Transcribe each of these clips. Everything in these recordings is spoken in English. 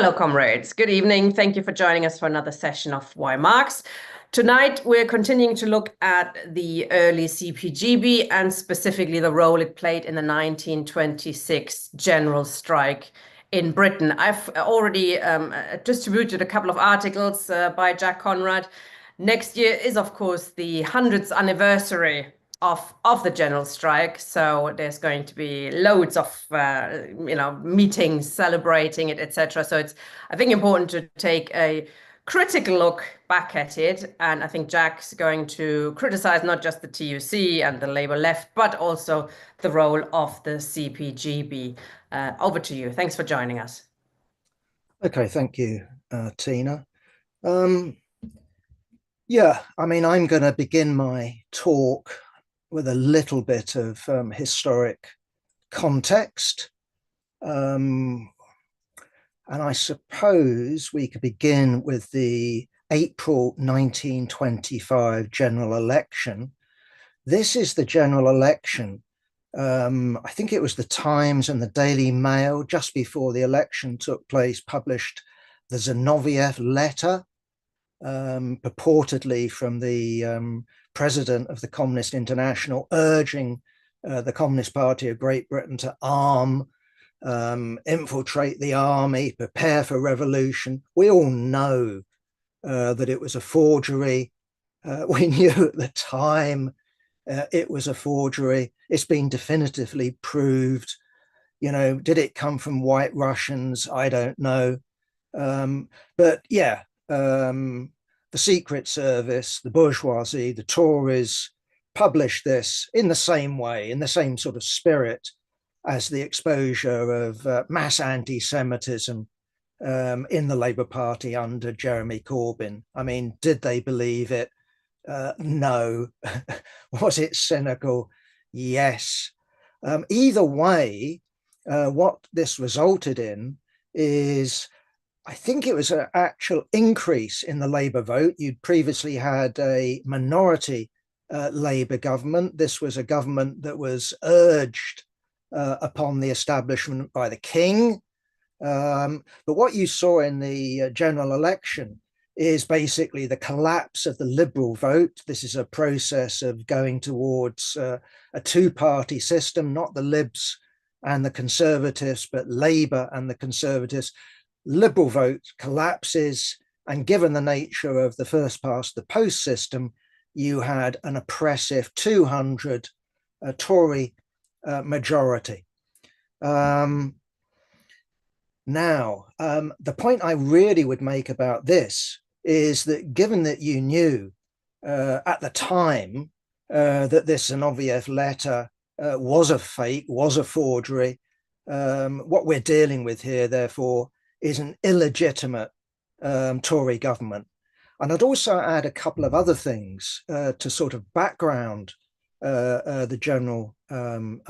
Hello, comrades. Good evening. Thank you for joining us for another session of Why Marx. Tonight, we're continuing to look at the early CPGB and specifically the role it played in the 1926 general strike in Britain. I've already distributed a couple of articles by Jack Conrad. Next year is, of course, the 100th anniversary of the general strike, so there's going to be loads of meetings celebrating it, etc. So it's, I think, important to take a critical look back at it, and I think Jack's going to criticize not just the TUC and the Labour left, but also the role of the CPGB. Over to you. Thanks for joining us. Okay, thank you, Tina. Yeah, I mean, I'm going to begin my talk with a little bit of historic context. And I suppose we could begin with the April 1925 general election. This is the general election. I think it was the Times and the Daily Mail just before the election took place published the Zinoviev letter, purportedly from the president of the Communist International, urging the Communist Party of Great Britain to arm, infiltrate the army, prepare for revolution. We all know that it was a forgery. We knew at the time it was a forgery. It's been definitively proved. You know, did it come from White Russians? I don't know. But yeah, the Secret Service, the bourgeoisie, the Tories published this in the same way, in the same sort of spirit as the exposure of mass anti-Semitism in the Labour Party under Jeremy Corbyn. I mean, did they believe it? No. Was it cynical? Yes. Either way, what this resulted in is, I think it was an actual increase in the Labour vote. You'd previously had a minority Labour government. This was a government that was urged upon the establishment by the King. But what you saw in the general election is basically the collapse of the Liberal vote. This is a process of going towards a two-party system, not the Libs and the Conservatives, but Labour and the Conservatives. Liberal vote collapses, and given the nature of the first past the post system, you had an oppressive 200 Tory majority. Now, the point I really would make about this is that given that you knew at the time that this Zinoviev letter was a fake, was a forgery, what we're dealing with here, therefore, is an illegitimate Tory government. And I'd also add a couple of other things to sort of background the general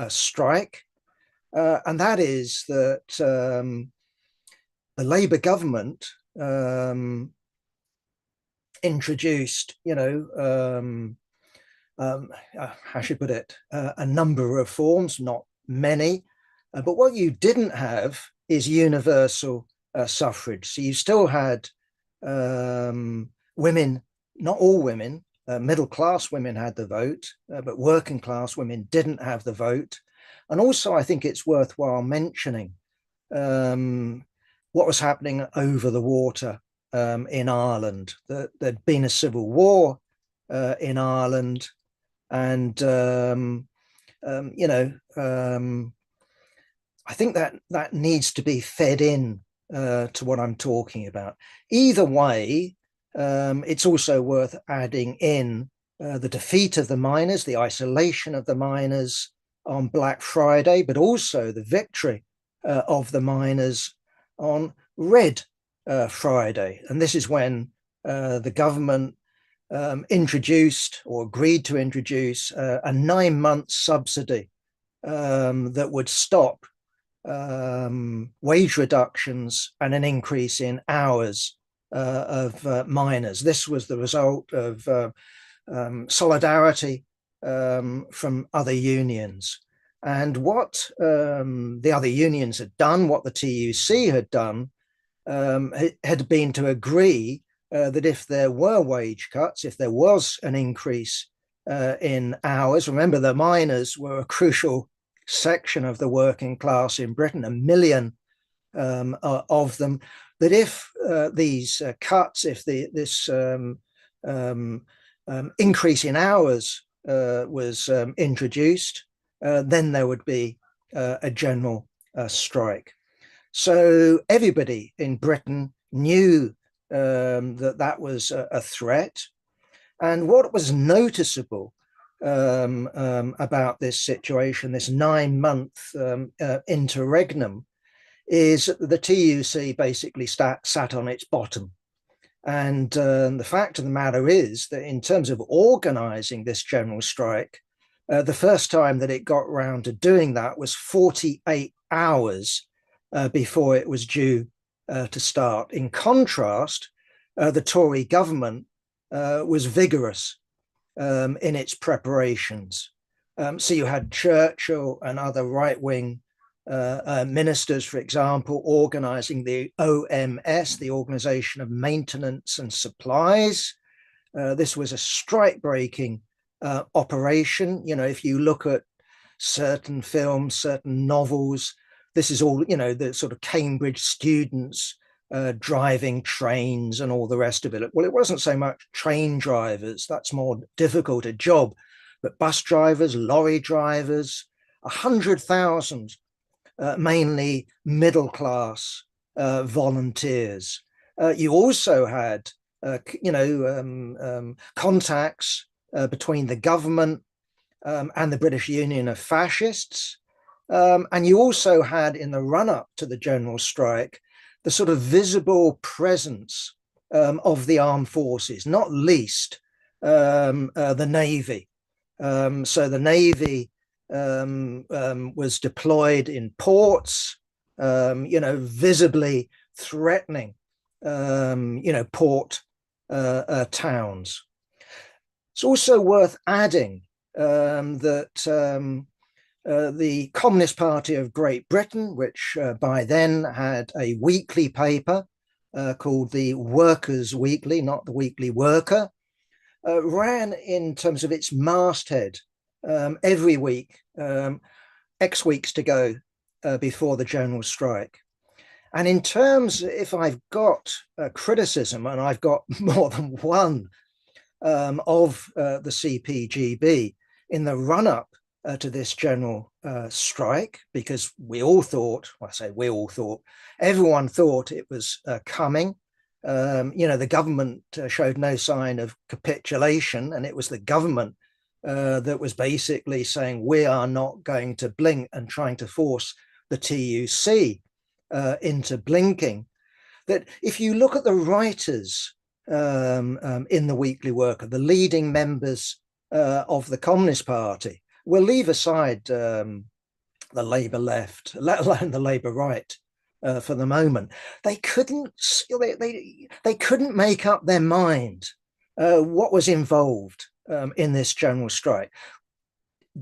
strike. And that is that the Labour government introduced, how should I put it, a number of reforms, not many. But what you didn't have is universal suffrage. So you still had women, not all women, middle-class women had the vote, but working-class women didn't have the vote. And also, I think it's worthwhile mentioning what was happening over the water in Ireland. There'd been a civil war in Ireland, and I think that needs to be fed in to what I'm talking about. Either way, it's also worth adding in the defeat of the miners, the isolation of the miners on Black Friday, but also the victory of the miners on Red Friday. And this is when the government introduced or agreed to introduce a 9-month subsidy that would stop wage reductions and an increase in hours of miners. This was the result of solidarity from other unions. And what the other unions had done, what the TUC had done, had been to agree that if there were wage cuts, if there was an increase in hours, remember the miners were a crucial section of the working class in Britain, 1 million of them, that if these cuts, if this increase in hours was introduced, then there would be a general strike. So everybody in Britain knew that was a threat. And what was noticeable about this situation, this 9-month interregnum, is the TUC basically sat on its bottom. And the fact of the matter is that in terms of organizing this general strike, the first time that it got round to doing that was 48 hours before it was due to start. In contrast, the Tory government was vigorous in its preparations. So you had Churchill and other right-wing ministers, for example, organizing the OMS, the Organisation of Maintenance and Supplies. This was a strike-breaking operation. You know, if you look at certain films, certain novels, this is all, you know, the sort of Cambridge students driving trains and all the rest of it. Well, it wasn't so much train drivers, that's more difficult a job, but bus drivers, lorry drivers, 100,000 mainly middle class volunteers. You also had, contacts between the government and the British Union of Fascists. And you also had, in the run-up to the general strike, the sort of visible presence of the armed forces, not least the Navy. So the Navy was deployed in ports, visibly threatening, port towns. It's also worth adding that the Communist Party of Great Britain, which by then had a weekly paper called the Workers' Weekly, not the Weekly Worker, ran in terms of its masthead every week, X weeks to go before the general strike. And in terms, if I've got criticism, and I've got more than one of the CPGB in the run-up to this general strike, because we all thought, well, I say we all thought, everyone thought it was coming. The government showed no sign of capitulation, and it was the government that was basically saying, we are not going to blink, and trying to force the TUC into blinking. That if you look at the writers in the Weekly Worker, the leading members of the Communist Party, we'll leave aside the Labour left, let alone the Labour right for the moment. They couldn't make up their mind what was involved in this general strike.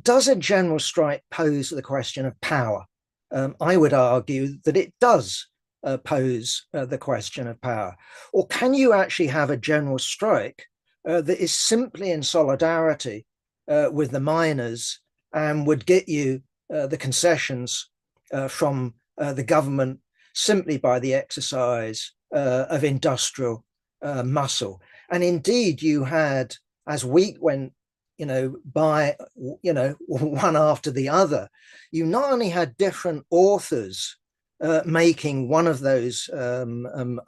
Does a general strike pose the question of power? I would argue that it does pose the question of power. Or can you actually have a general strike that is simply in solidarity with the miners and would get you the concessions from the government simply by the exercise of industrial muscle? And indeed, you had, as week went by, one after the other, you not only had different authors making one of those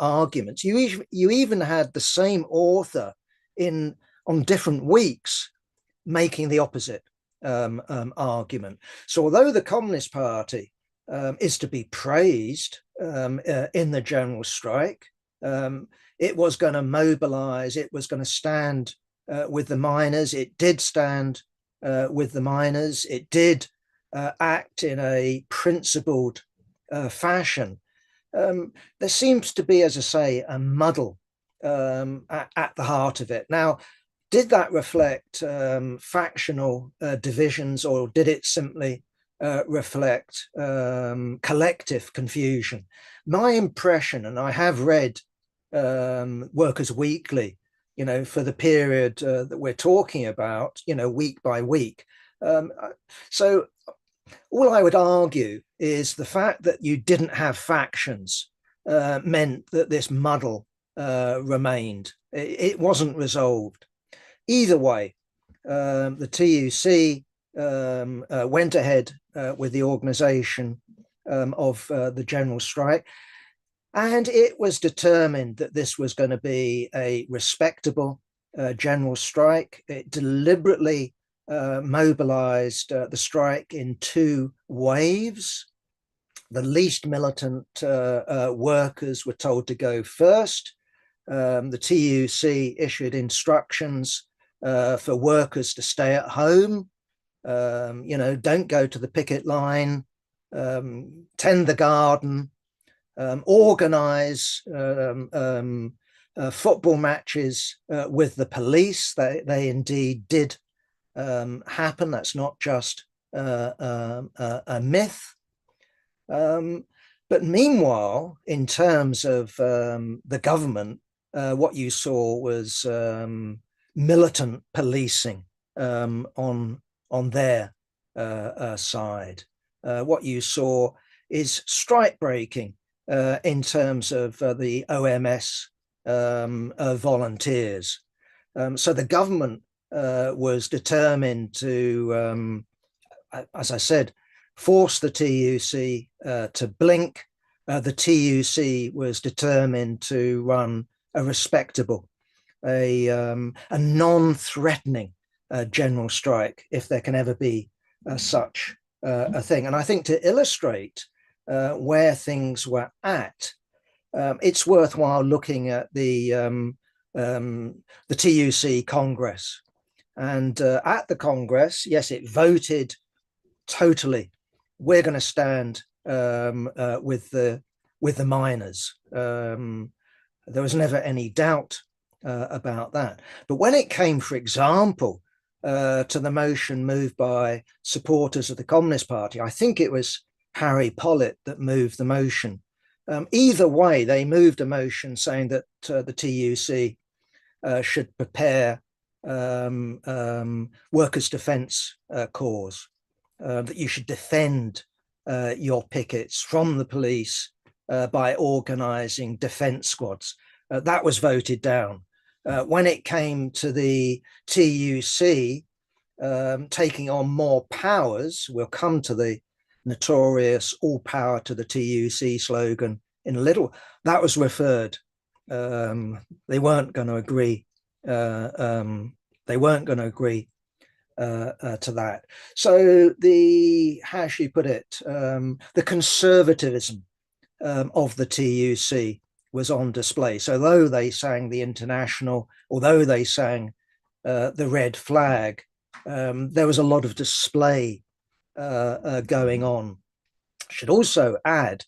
arguments, you even had the same author on different weeks making the opposite argument. So although the Communist Party is to be praised in the general strike, it was going to mobilize, it was going to stand with the miners. It did stand with the miners. It did act in a principled fashion. There seems to be, as I say, a muddle at the heart of it. Now, did that reflect factional divisions, or did it simply reflect collective confusion. My impression, and I have read Workers' Weekly, for the period that we're talking about, week by week. So all I would argue is the fact that you didn't have factions meant that this muddle remained. It wasn't resolved. Either way, the TUC went ahead with the organisation of the general strike, and it was determined that this was going to be a respectable general strike. It deliberately mobilized the strike in two waves. The least militant workers were told to go first. The TUC issued instructions for workers to stay at home, don't go to the picket line, tend the garden, organize football matches with the police. They indeed did happen. That's not just a myth. But meanwhile, in terms of the government, what you saw was militant policing on their side. What you saw is strike breaking in terms of the OMS volunteers. So the government was determined to, as I said, force the TUC to blink. The TUC was determined to run a respectable, a non-threatening general strike, if there can ever be such a thing. And I think to illustrate where things were at, it's worthwhile looking at the TUC Congress. And at the Congress, yes, it voted totally. We're going to stand with the miners. There was never any doubt about that. But when it came, for example, to the motion moved by supporters of the Communist Party, I think it was Harry Pollitt that moved the motion. Either way, they moved a motion saying that the TUC should prepare workers' defence corps, that you should defend your pickets from the police by organising defence squads. That was voted down. When it came to the TUC taking on more powers, we'll come to the notorious "all power to the TUC" slogan in a little. That was referred. They weren't going to agree. They weren't going to agree to that. So how should you put it? The conservatism of the TUC was on display. So although they sang the International, although they sang the red flag, there was a lot of display going on. Should also add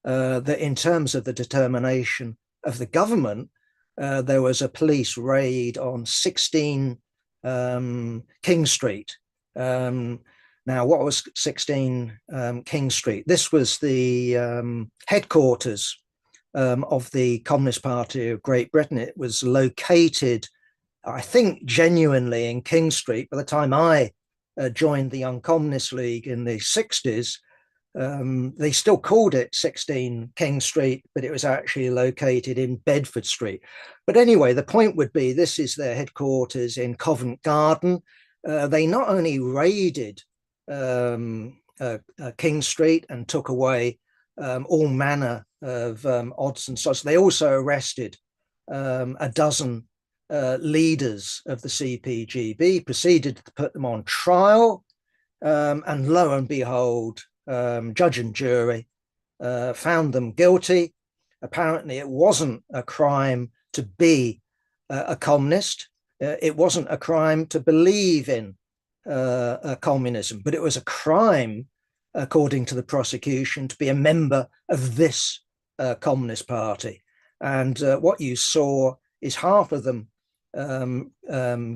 that in terms of the determination of the government, there was a police raid on 16 King Street. Now, what was 16 King Street? This was the headquarters of the Communist Party of Great Britain. It was located, I think, genuinely in King Street. By the time I joined the Young Communist League in the 60s, they still called it 16 King Street, but it was actually located in Bedford Street. But anyway, the point would be this is their headquarters in Covent Garden. They not only raided King Street and took away all manner of odds and sods, they also arrested a dozen leaders of the CPGB, proceeded to put them on trial, and lo and behold, judge and jury found them guilty. Apparently, it wasn't a crime to be a communist. It wasn't a crime to believe in communism, but it was a crime, according to the prosecution, to be a member of this Communist Party. And what you saw is half of them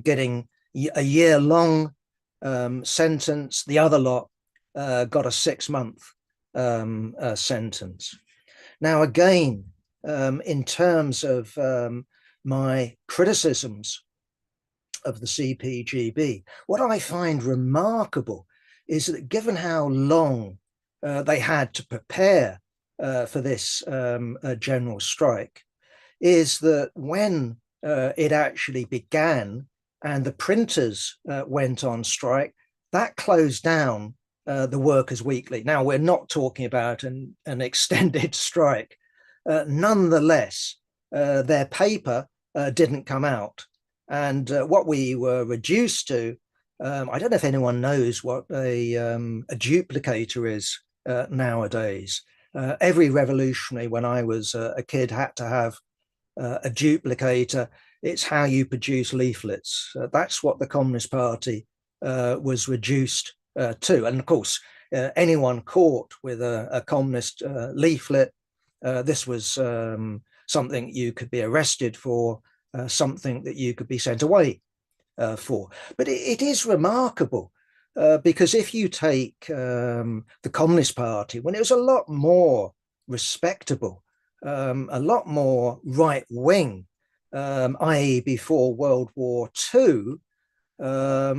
getting a year-long sentence, the other lot got a 6-month sentence. Now, again, in terms of my criticisms of the CPGB, what I find remarkable is that given how long they had to prepare for this general strike, is that when it actually began and the printers went on strike, that closed down the Workers' Weekly. Now, we're not talking about an extended strike. Nonetheless, their paper didn't come out. And what we were reduced to, I don't know if anyone knows what a duplicator is nowadays. Every revolutionary, when I was a kid, had to have a duplicator. It's how you produce leaflets. That's what the Communist Party was reduced to. And of course, anyone caught with a communist leaflet, this was something you could be arrested for, something that you could be sent away for. But it is remarkable because if you take the Communist Party, when it was a lot more respectable, a lot more right-wing, i.e. before World War II, I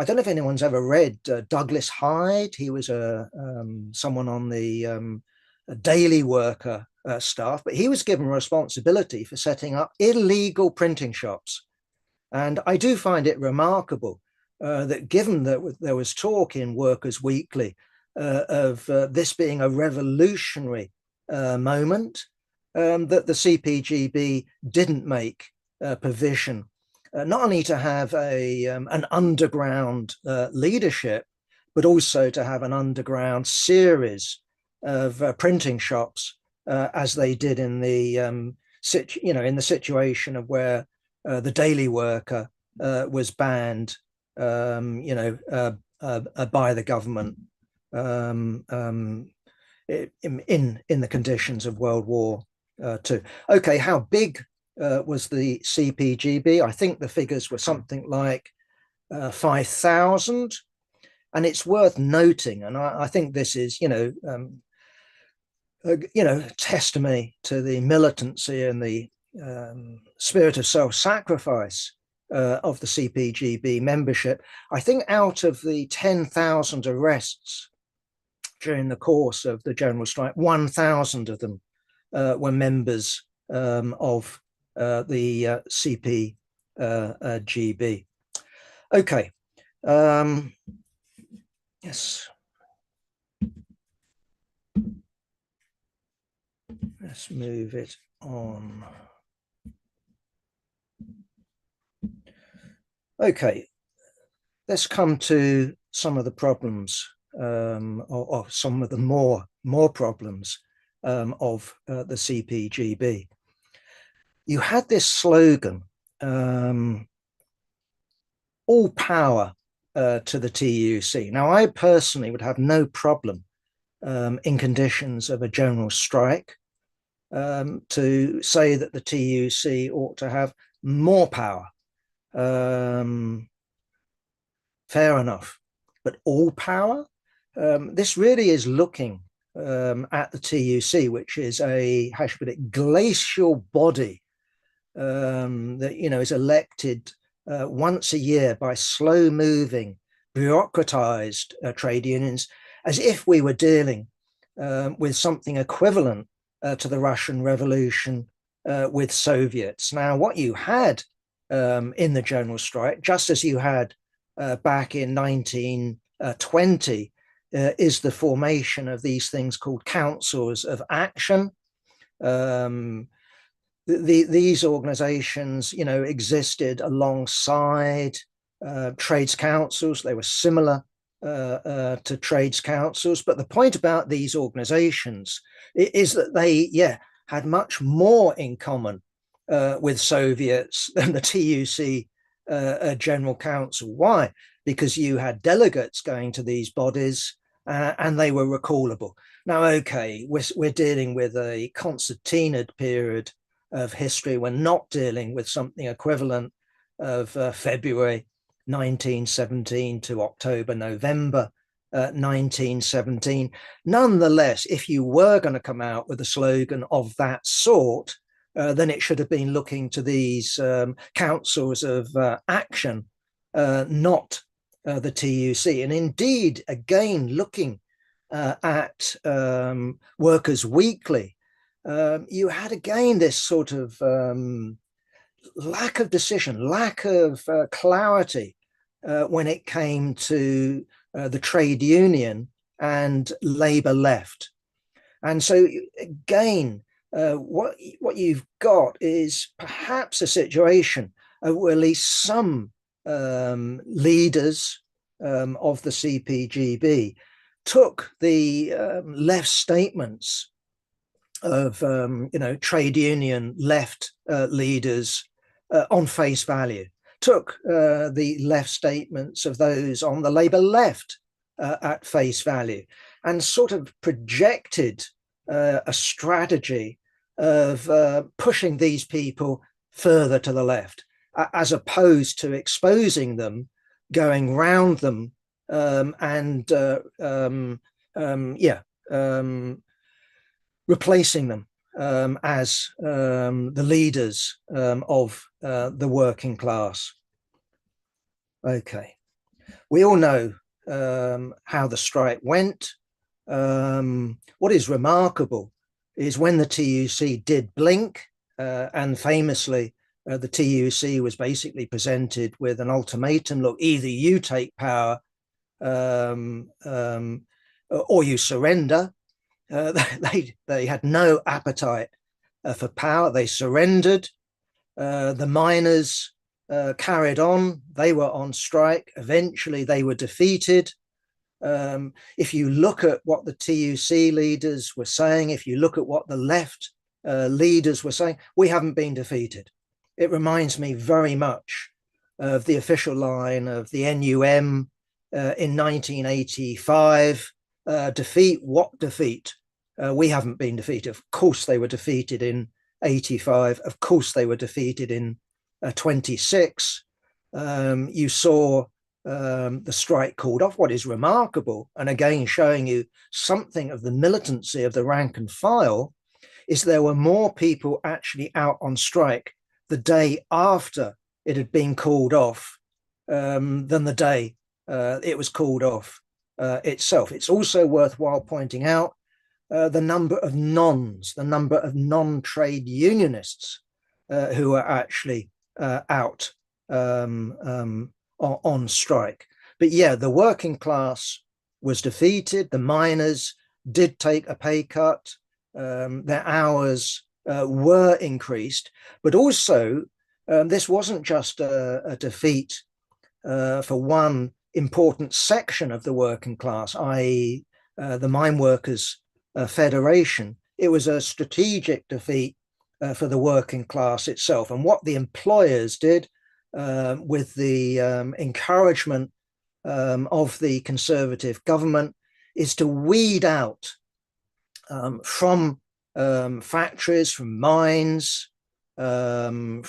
don't know if anyone's ever read Douglas Hyde. He was someone on the Daily Worker staff, but he was given responsibility for setting up illegal printing shops. And I do find it remarkable that given that there was talk in Workers' Weekly of this being a revolutionary moment, that the CPGB didn't make provision not only to have an underground leadership, but also to have an underground series of printing shops, as they did in the in the situation of where the Daily Worker was banned, by the government in the conditions of World War II. Okay, how big was the CPGB? I think the figures were something like 5,000, and it's worth noting, and I think this is, testimony to the militancy and the spirit of self-sacrifice of the CPGB membership. I think out of the 10,000 arrests during the course of the general strike, 1,000 of them were members of the CPGB. Okay. Yes. Let's move it on. Okay. Let's come to some of the problems, or some of the more problems of the CPGB. You had this slogan, all power to the TUC. Now, I personally would have no problem in conditions of a general strike to say that the TUC ought to have more power. Fair enough. But all power? This really is looking at the TUC, which is a, how should I put it, glacial body that, is elected once a year by slow-moving, bureaucratized trade unions, as if we were dealing with something equivalent to the Russian Revolution with Soviets. Now, what you had in the general strike, just as you had back in 1920, is the formation of these things called councils of action. These organizations, existed alongside trades councils. They were similar to trades councils. But the point about these organizations is that they, had much more in common with Soviets than the TUC General Council. Why? Because you had delegates going to these bodies and they were recallable. Now, okay, we're dealing with a concertinaed period of history. We're not dealing with something equivalent of February 1917 to October, November 1917. Nonetheless, if you were going to come out with a slogan of that sort, then it should have been looking to these councils of action, not the TUC. And indeed, again, looking at Workers' Weekly, you had again this sort of lack of decision, lack of clarity when it came to the trade union and Labour left. And so again, what you've got is perhaps a situation where at least some leaders of the CPGB took the left statements of trade union left leaders on face value, took the left statements of those on the Labour left at face value, and sort of projected a strategy of pushing these people further to the left, as opposed to exposing them, going round them, and replacing them as the leaders of the working class. Okay, we all know how the strike went. What is remarkable is when the TUC did blink, and famously the TUC was basically presented with an ultimatum: look, either you take power or you surrender. They had no appetite for power. They surrendered. The miners carried on. They were on strike. Eventually, they were defeated. If you look at what the TUC leaders were saying, if you look at what the left leaders were saying, we haven't been defeated. It reminds me very much of the official line of the NUM in 1985. Defeat? What defeat? We haven't been defeated. Of course they were defeated in 85. Of course they were defeated in 26. You saw the strike called off. What is remarkable, and again showing you something of the militancy of the rank and file, is there were more people actually out on strike the day after it had been called off than the day it was called off itself. It's also worthwhile pointing out the number of non-trade unionists who are actually out on strike. But yeah, the working class was defeated. The miners did take a pay cut. Their hours were increased, but also this wasn't just a defeat for one important section of the working class, i.e. The Mine Workers Federation. It was a strategic defeat for the working class itself. And what the employers did with the encouragement of the Conservative government is to weed out from factories, from mines, from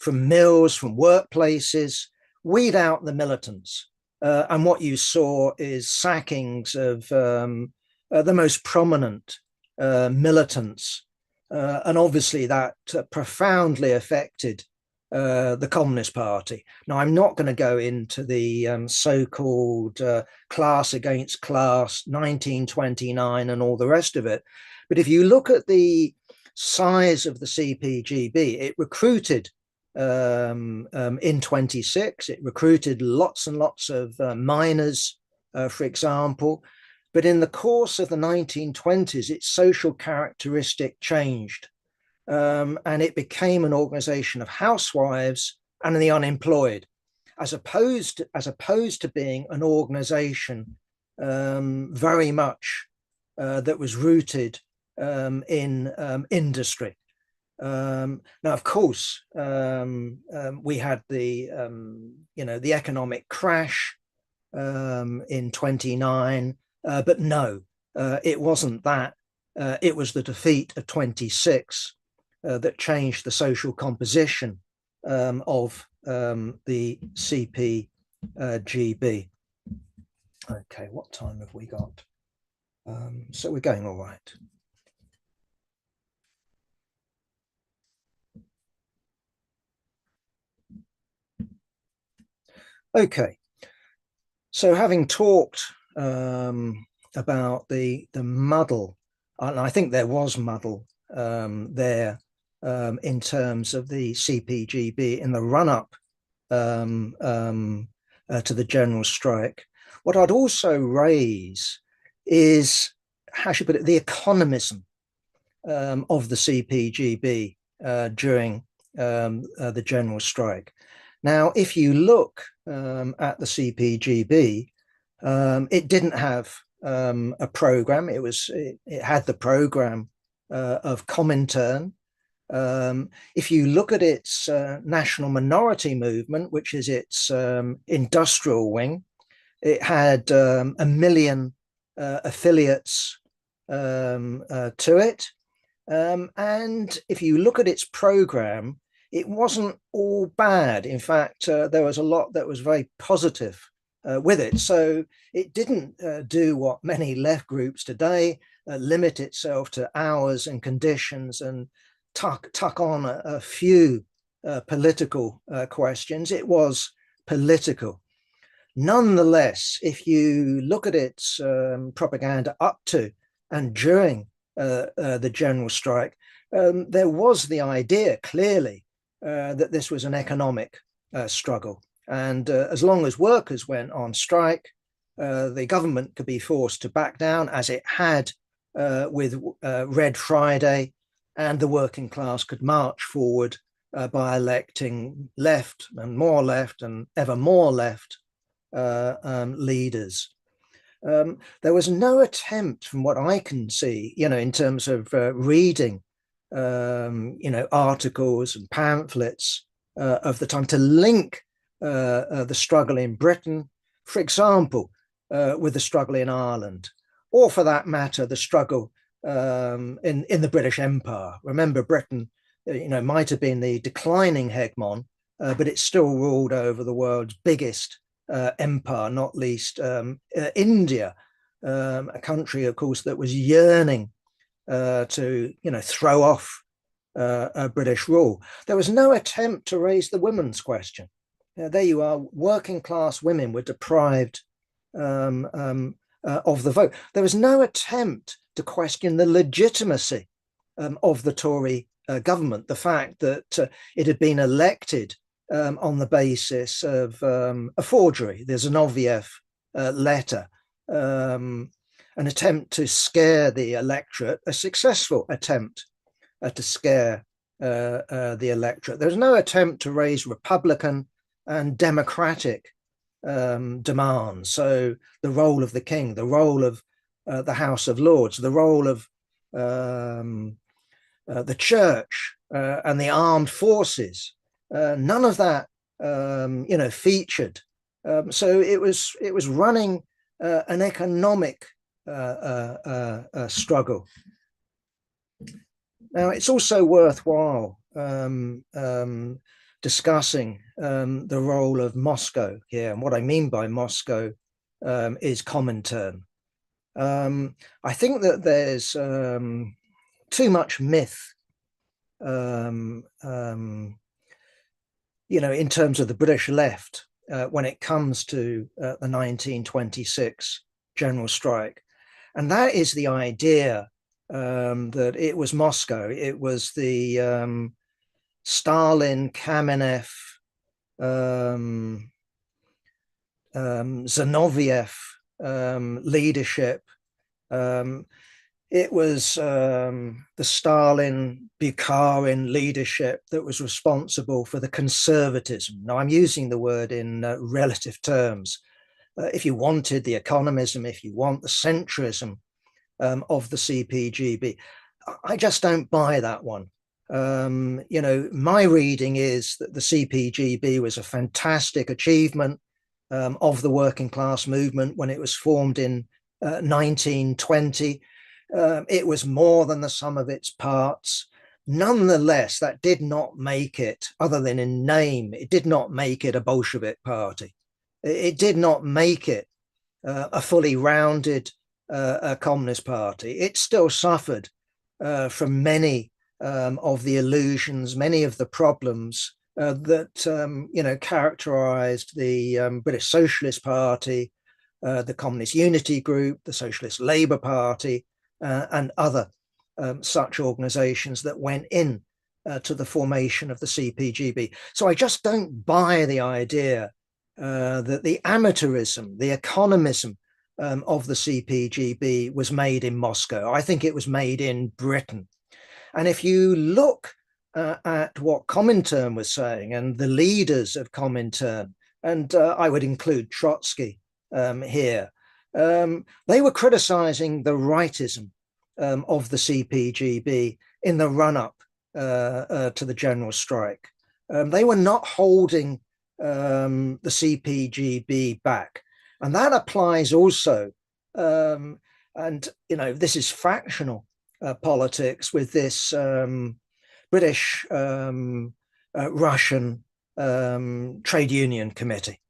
mills, from workplaces, weed out the militants. And what you saw is sackings of the most prominent militants. And obviously that profoundly affected the Communist Party. Now, I'm not going to go into the so-called class against class, 1929 and all the rest of it. But if you look at the size of the CPGB, it recruited in 26, it recruited lots and lots of miners, for example. But in the course of the 1920s, its social characteristic changed. And it became an organization of housewives and the unemployed, as opposed to being an organization very much that was rooted in industry. Now, of course, we had the economic crash in 29, but no, it wasn't that. It was the defeat of 26 that changed the social composition of the CPGB. Okay, what time have we got? So we're going all right. Okay, so having talked about the muddle, and I think there was muddle there in terms of the CPGB in the run-up to the general strike. What I'd also raise is, how should I put it, the economism of the CPGB during the general strike. Now, if you look at the CPGB, it didn't have a program. It had the program of Comintern. If you look at its national minority movement, which is its industrial wing, it had 1 million affiliates to it. And if you look at its program, it wasn't all bad. In fact, there was a lot that was very positive with it. So it didn't do what many left groups today, limit itself to hours and conditions and tuck on a few political questions. It was political. Nonetheless, if you look at its propaganda up to and during the general strike, there was the idea clearly that this was an economic struggle. And as long as workers went on strike, the government could be forced to back down, as it had with Red Friday, and the working class could march forward by electing left and ever more left leaders. There was no attempt, from what I can see, in terms of reading, articles and pamphlets of the time, to link the struggle in Britain, for example, with the struggle in Ireland, or for that matter, the struggle in the British Empire. Remember, Britain, might have been the declining hegemon, but it still ruled over the world's biggest empire, not least India, a country, of course, that was yearning to, throw off British rule. There was no attempt to raise the women's question. There you are, working class women were deprived of the vote. There was no attempt to question the legitimacy of the Tory government, the fact that it had been elected on the basis of a forgery. There's an Zinoviev letter, an attempt to scare the electorate, a successful attempt to scare the electorate. There's no attempt to raise Republican and Democratic demands. So the role of the king, the role of the House of Lords, the role of the church and the armed forces. None of that, featured. So it was running an economic struggle. Now, it's also worthwhile discussing the role of Moscow here. And what I mean by Moscow is Comintern. I think that there's too much myth, in terms of the British left when it comes to the 1926 general strike. And that is the idea that it was Moscow, it was the Stalin, Kamenev, Zinoviev leadership. It was the Stalin, Bukharin leadership that was responsible for the conservatism. Now, I'm using the word in relative terms. If you wanted the economism, if you want the centrism of the CPGB, I just don't buy that one. My reading is that the CPGB was a fantastic achievement of the working class movement when it was formed in 1920. It was more than the sum of its parts. Nonetheless, that did not make it, other than in name, it did not make it a Bolshevik party. It did not make it a fully rounded Communist Party. It still suffered from many of the illusions, many of the problems that characterized the British Socialist Party, the Communist Unity Group, the Socialist Labour Party, and other such organizations that went in to the formation of the CPGB. So I just don't buy the idea that the amateurism, the economism of the CPGB was made in Moscow. I think it was made in Britain. And if you look at what Comintern was saying and the leaders of Comintern, and I would include Trotsky here, they were criticizing the rightism of the CPGB in the run-up to the general strike. They were not holding the CPGB back. And that applies also, and this is factional politics with this British Russian trade union committee.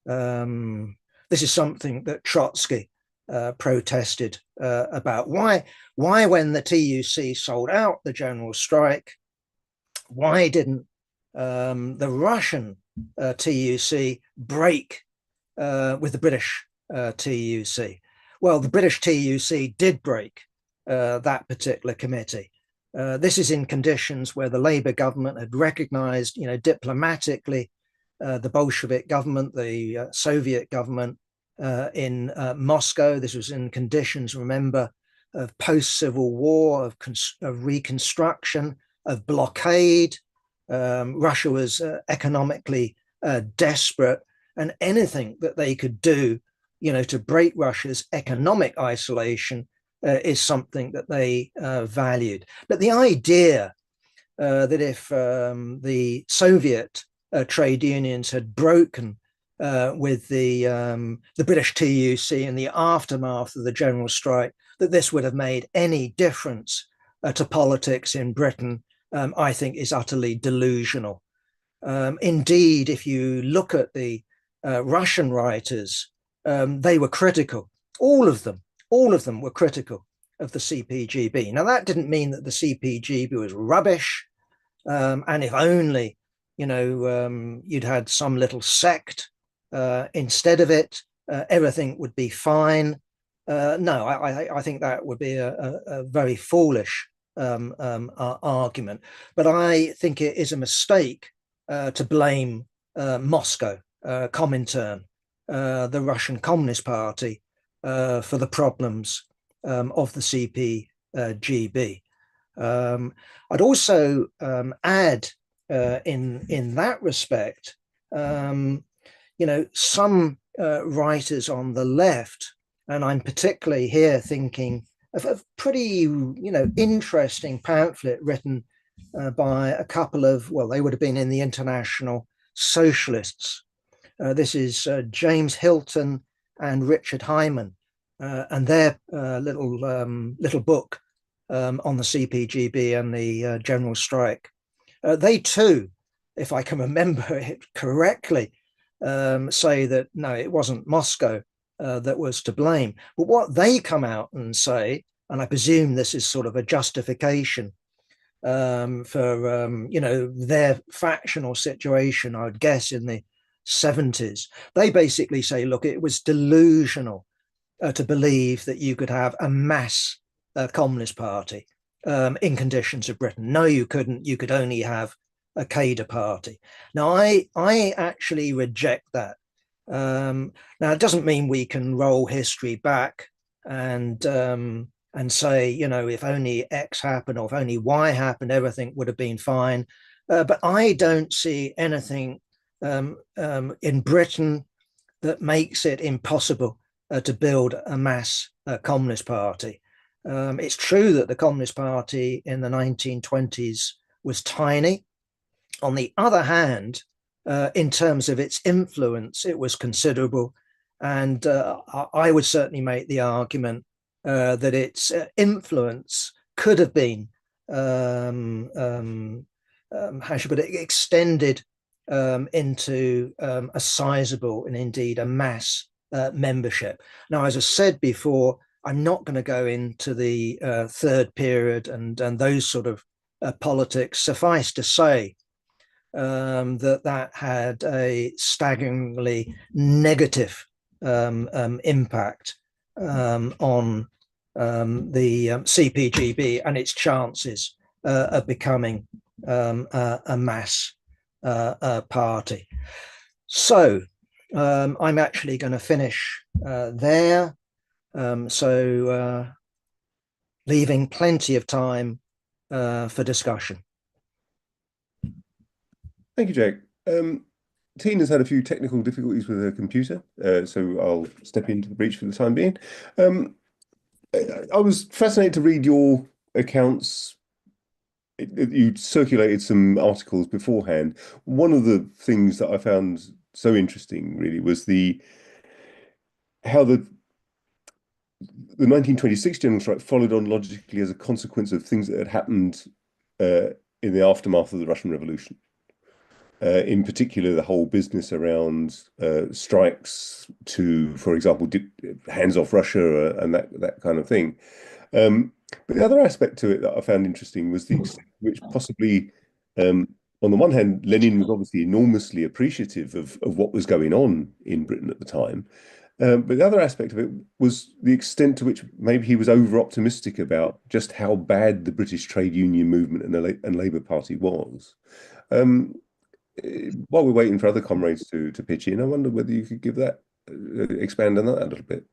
This is something that Trotsky protested about. Why, when the TUC sold out the general strike, why didn't the Russian TUC break with the British TUC? Well, the British TUC did break that particular committee. This is in conditions where the Labour government had recognized, diplomatically, the Bolshevik government, the Soviet government in Moscow. This was in conditions, remember, of post-Civil War, of reconstruction, of blockade. Russia was economically desperate, and anything that they could do, to break Russia's economic isolation is something that they valued. But the idea that if the Soviet trade unions had broken with the British TUC in the aftermath of the general strike, that this would have made any difference to politics in Britain, I think is utterly delusional. Indeed, if you look at the Russian writers, they were critical. All of them were critical of the CPGB. Now, that didn't mean that the CPGB was rubbish, and if only, you'd had some little sect instead of it, everything would be fine. No, I think that would be a very foolish argument. But I think it is a mistake to blame Moscow, Comintern, the Russian Communist Party, for the problems of the CPGB. I'd also add in that respect, some writers on the left, and I'm particularly here thinking of a pretty, interesting pamphlet written by a couple of, well, they would have been in the International Socialists. This is James Hilton and Richard Hyman, and their little book on the CPGB and the general strike. They too, if I can remember it correctly, say that no, it wasn't Moscow that was to blame. But what they come out and say, and I presume this is sort of a justification for their factional situation, I would guess in the 70s, they basically say, look, it was delusional to believe that you could have a mass Communist Party in conditions of Britain. No, you couldn't. You could only have a cadre party. Now, I actually reject that. Now, it doesn't mean we can roll history back and say, if only X happened or if only Y happened, everything would have been fine. But I don't see anything in Britain that makes it impossible to build a mass Communist Party. It's true that the Communist Party in the 1920s was tiny. On the other hand, in terms of its influence, it was considerable. And I would certainly make the argument that its influence could have been, how should I put it, extended into a sizable and indeed a mass membership. Now, as I said before, I'm not going to go into the third period and those sort of politics. Suffice to say that had a staggeringly negative impact on the CPGB and its chances of becoming a mass party. So I'm actually going to finish there. Leaving plenty of time for discussion. Thank you, Jack. Tina's had a few technical difficulties with her computer, so I'll step into the breach for the time being. I was fascinated to read your accounts. You circulated some articles beforehand. One of the things that I found so interesting, really, was how the 1926 general strike followed on logically as a consequence of things that had happened in the aftermath of the Russian Revolution. In particular, the whole business around strikes to, for example, hands off Russia and that kind of thing. But the other aspect to it that I found interesting was the extent to which possibly, on the one hand, Lenin was obviously enormously appreciative of what was going on in Britain at the time. But the other aspect of it was the extent to which maybe he was over-optimistic about just how bad the British trade union movement and Labour Party was. While we're waiting for other comrades to pitch in, I wonder whether you could give that, expand on that a little bit.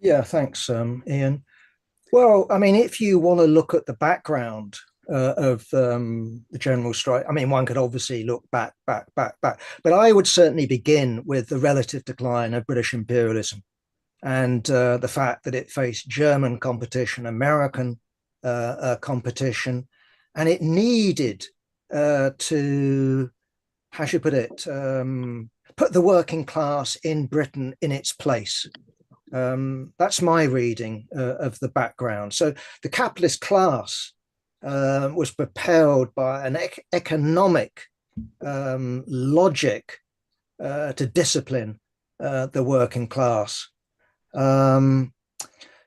Yeah, thanks, Ian. Well, I mean, if you want to look at the background of the general strike, I mean, one could obviously look back, but I would certainly begin with the relative decline of British imperialism and the fact that it faced German competition, American competition, and it needed to, how should I put it, put the working class in Britain in its place. That's my reading of the background. So the capitalist class was propelled by an economic logic to discipline the working class.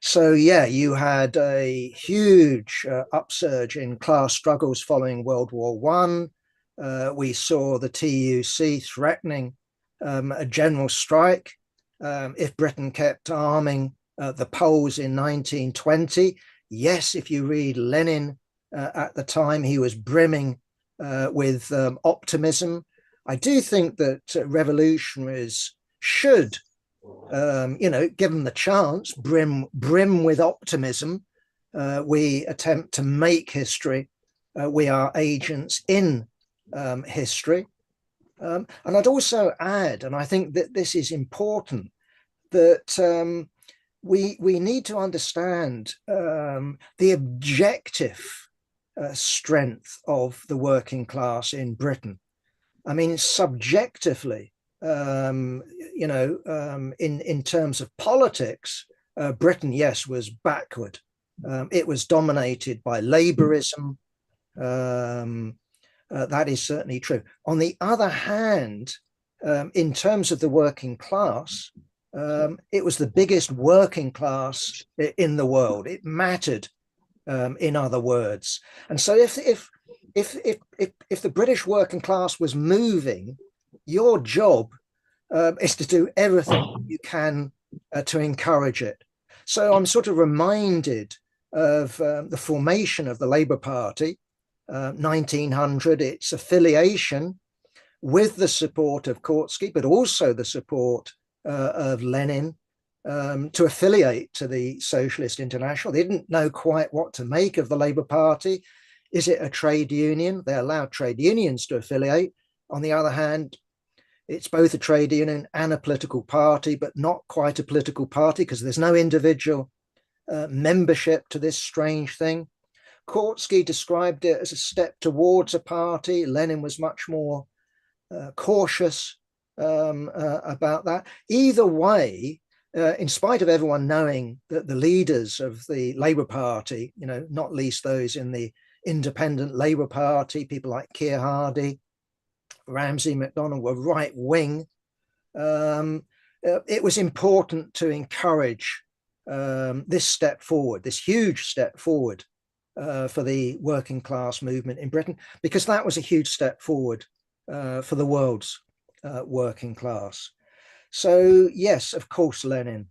So yeah, you had a huge upsurge in class struggles following World War I. We saw the TUC threatening a general strike if Britain kept arming the Poles in 1920. Yes, if you read Lenin at the time, he was brimming with optimism. I do think that revolutionaries should, given the chance, brim with optimism. We attempt to make history. We are agents in history. And I'd also add, and I think that this is important, that we need to understand the objective strength of the working class in Britain. I mean, subjectively, in terms of politics, Britain, yes, was backward. It was dominated by Labourism. That is certainly true. On the other hand, in terms of the working class, it was the biggest working class in the world. It mattered, in other words. And so if the British working class was moving, your job is to do everything you can to encourage it. So I'm sort of reminded of the formation of the Labour Party, 1900, its affiliation with the support of Kautsky, but also the support of Lenin to affiliate to the Socialist International. They didn't know quite what to make of the Labour Party. Is it a trade union? They allowed trade unions to affiliate. On the other hand, it's both a trade union and a political party, but not quite a political party because there's no individual membership to this strange thing. Kautsky described it as a step towards a party. Lenin was much more cautious about that. Either way, in spite of everyone knowing that the leaders of the Labour Party, not least those in the Independent Labour Party, people like Keir Hardie, Ramsay MacDonald were right wing. It was important to encourage this step forward, this huge step forward for the working class movement in Britain, because that was a huge step forward for the world's working class. So yes, of course, Lenin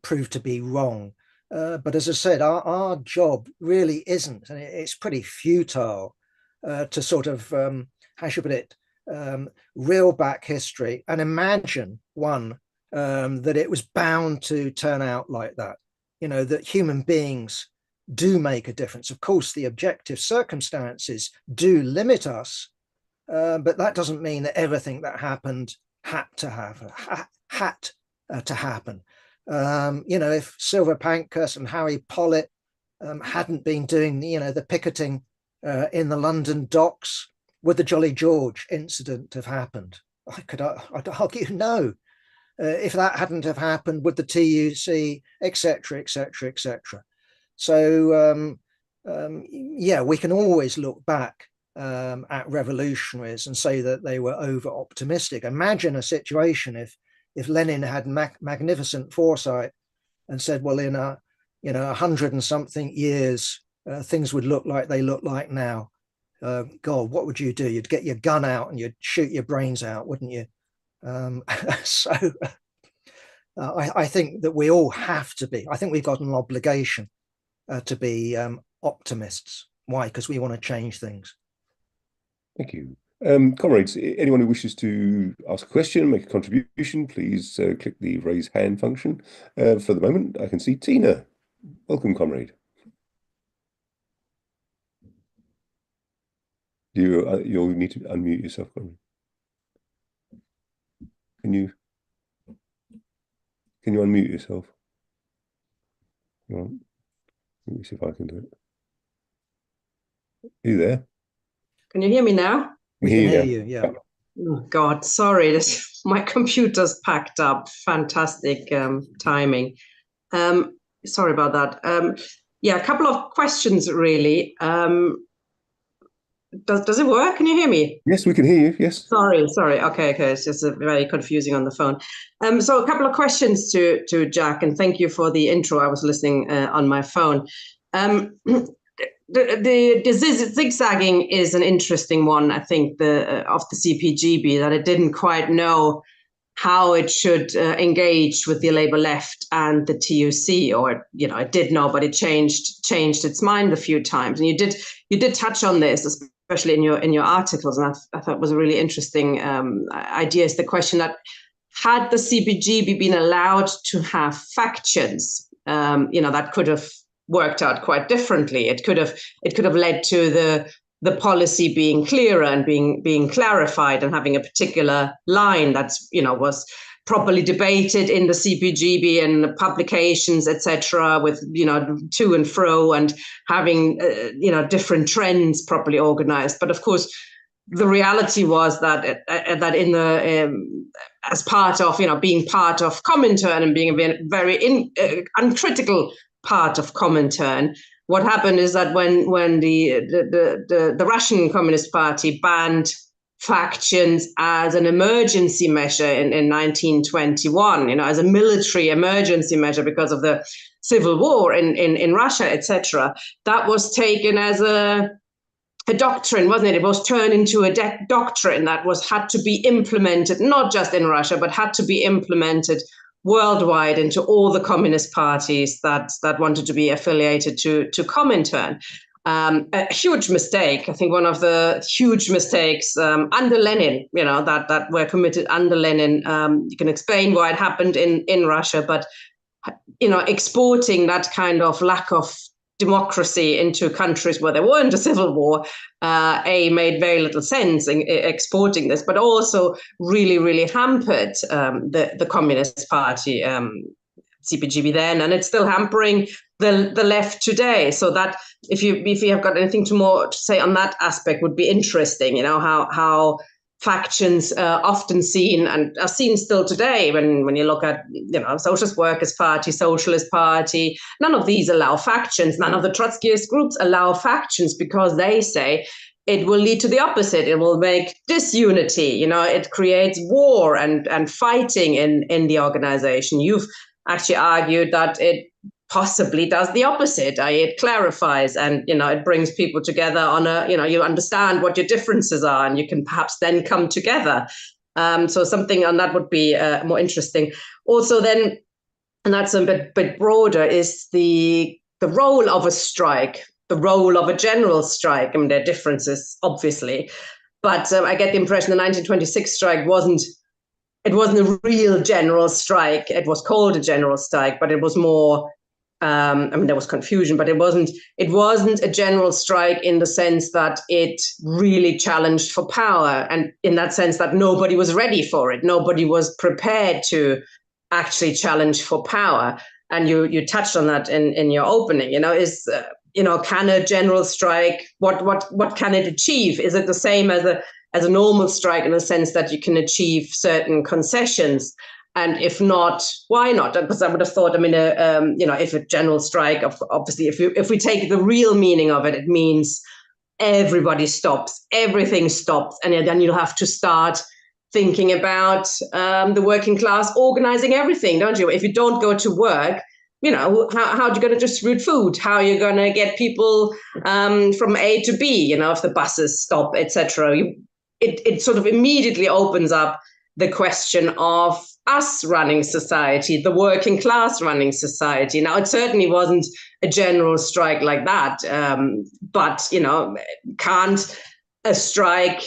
proved to be wrong. But as I said, our job really isn't, and it's pretty futile to sort of, how should I put it, reel back history and imagine that it was bound to turn out like that. You know, that human beings do make a difference. Of course, the objective circumstances do limit us, but that doesn't mean that everything that happened had to happen. You know, if Sylvia Pankhurst and Harry Pollitt hadn't been doing, you know, the picketing in the London docks, would the Jolly George incident have happened? I'd argue no. If that hadn't have happened, would the TUC, etc., etc., etc. So yeah, we can always look back at revolutionaries and say that they were over optimistic. Imagine a situation if Lenin had magnificent foresight and said, well, in 100 and something years, things would look like they look like now. God, what would you do? You'd get your gun out and you'd shoot your brains out, wouldn't you? So I think that we all have to be. I think we've got an obligation to be optimists. Why? Because we want to change things. Thank you. Comrades, anyone who wishes to ask a question, make a contribution, please click the raise hand function. For the moment, I can see Tina. Welcome, comrade. You'll need to unmute yourself, comrade. Can you unmute yourself? Let me see if I can do it. Are you there? Can you hear me now? We can hear you, yeah. Oh God, sorry, my computer's packed up. Fantastic timing. Sorry about that. Yeah, a couple of questions really. Does it work? Can you hear me? Yes, we can hear you. Yes. Sorry. Okay. It's just very confusing on the phone. So a couple of questions to Jack, and thank you for the intro. I was listening on my phone. The zigzagging is an interesting one, I think, of the CPGB, that it didn't quite know how it should engage with the Labour left and the TUC, or it did know, but it changed its mind a few times. And you did touch on this, especially in your articles, and I thought was a really interesting idea. Is the question that had the CPGB been allowed to have factions, that could have worked out quite differently. It could have led to the policy being clearer and being clarified and having a particular line that's was properly debated in the CPGB and publications, etc., with to and fro, and having different trends properly organized. But of course, the reality was that in the as part of being part of Comintern and being a very uncritical part of Comintern, what happened is that when the Russian Communist Party banned factions as an emergency measure in 1921, as a military emergency measure because of the civil war in Russia, etc., that was taken as a doctrine, wasn't it? It was turned into a doctrine that had to be implemented, not just in Russia, but had to be implemented worldwide into all the communist parties that wanted to be affiliated to Comintern. A huge mistake. I think one of the huge mistakes under Lenin, that were committed under Lenin. You can explain why it happened in Russia, but exporting that kind of lack of democracy into countries where there weren't a civil war, made very little sense in exporting this, but also really, really hampered the Communist Party, CPGB then, and it's still hampering the left today. So that if you have got anything more to say on that aspect, would be interesting. How factions often seen and are seen still today when you look at Socialist Workers' Party, Socialist Party. None of these allow factions. None of the Trotskyist groups allow factions because they say it will lead to the opposite. It will make disunity. It creates war and fighting in the organization. You've actually argued that it possibly does the opposite. It clarifies and, it brings people together on you understand what your differences are and you can perhaps then come together. So something on that would be more interesting. Also then, and that's a bit broader, is the role of a strike, the role of a general strike. I mean, there are differences, obviously, but I get the impression the 1926 strike wasn't a real general strike. It was called a general strike, but it was more, there was confusion, but it wasn't a general strike in the sense that it really challenged for power, and in that sense that nobody was ready for it. Nobody was prepared to actually challenge for power. And you touched on that in your opening. Can a general strike, what can it achieve? Is it the same as a normal strike in the sense that you can achieve certain concessions? And if not, why not? Because I would have thought, if a general strike, obviously, if we take the real meaning of it, it means everybody stops, everything stops, and then you'll have to start thinking about the working class organizing everything, don't you? If you don't go to work, how are you going to distribute food? How are you going to get people from A to B? If the buses stop, etc. It sort of immediately opens up the question of us running society, the working class running society. Now, it certainly wasn't a general strike like that, but can't a strike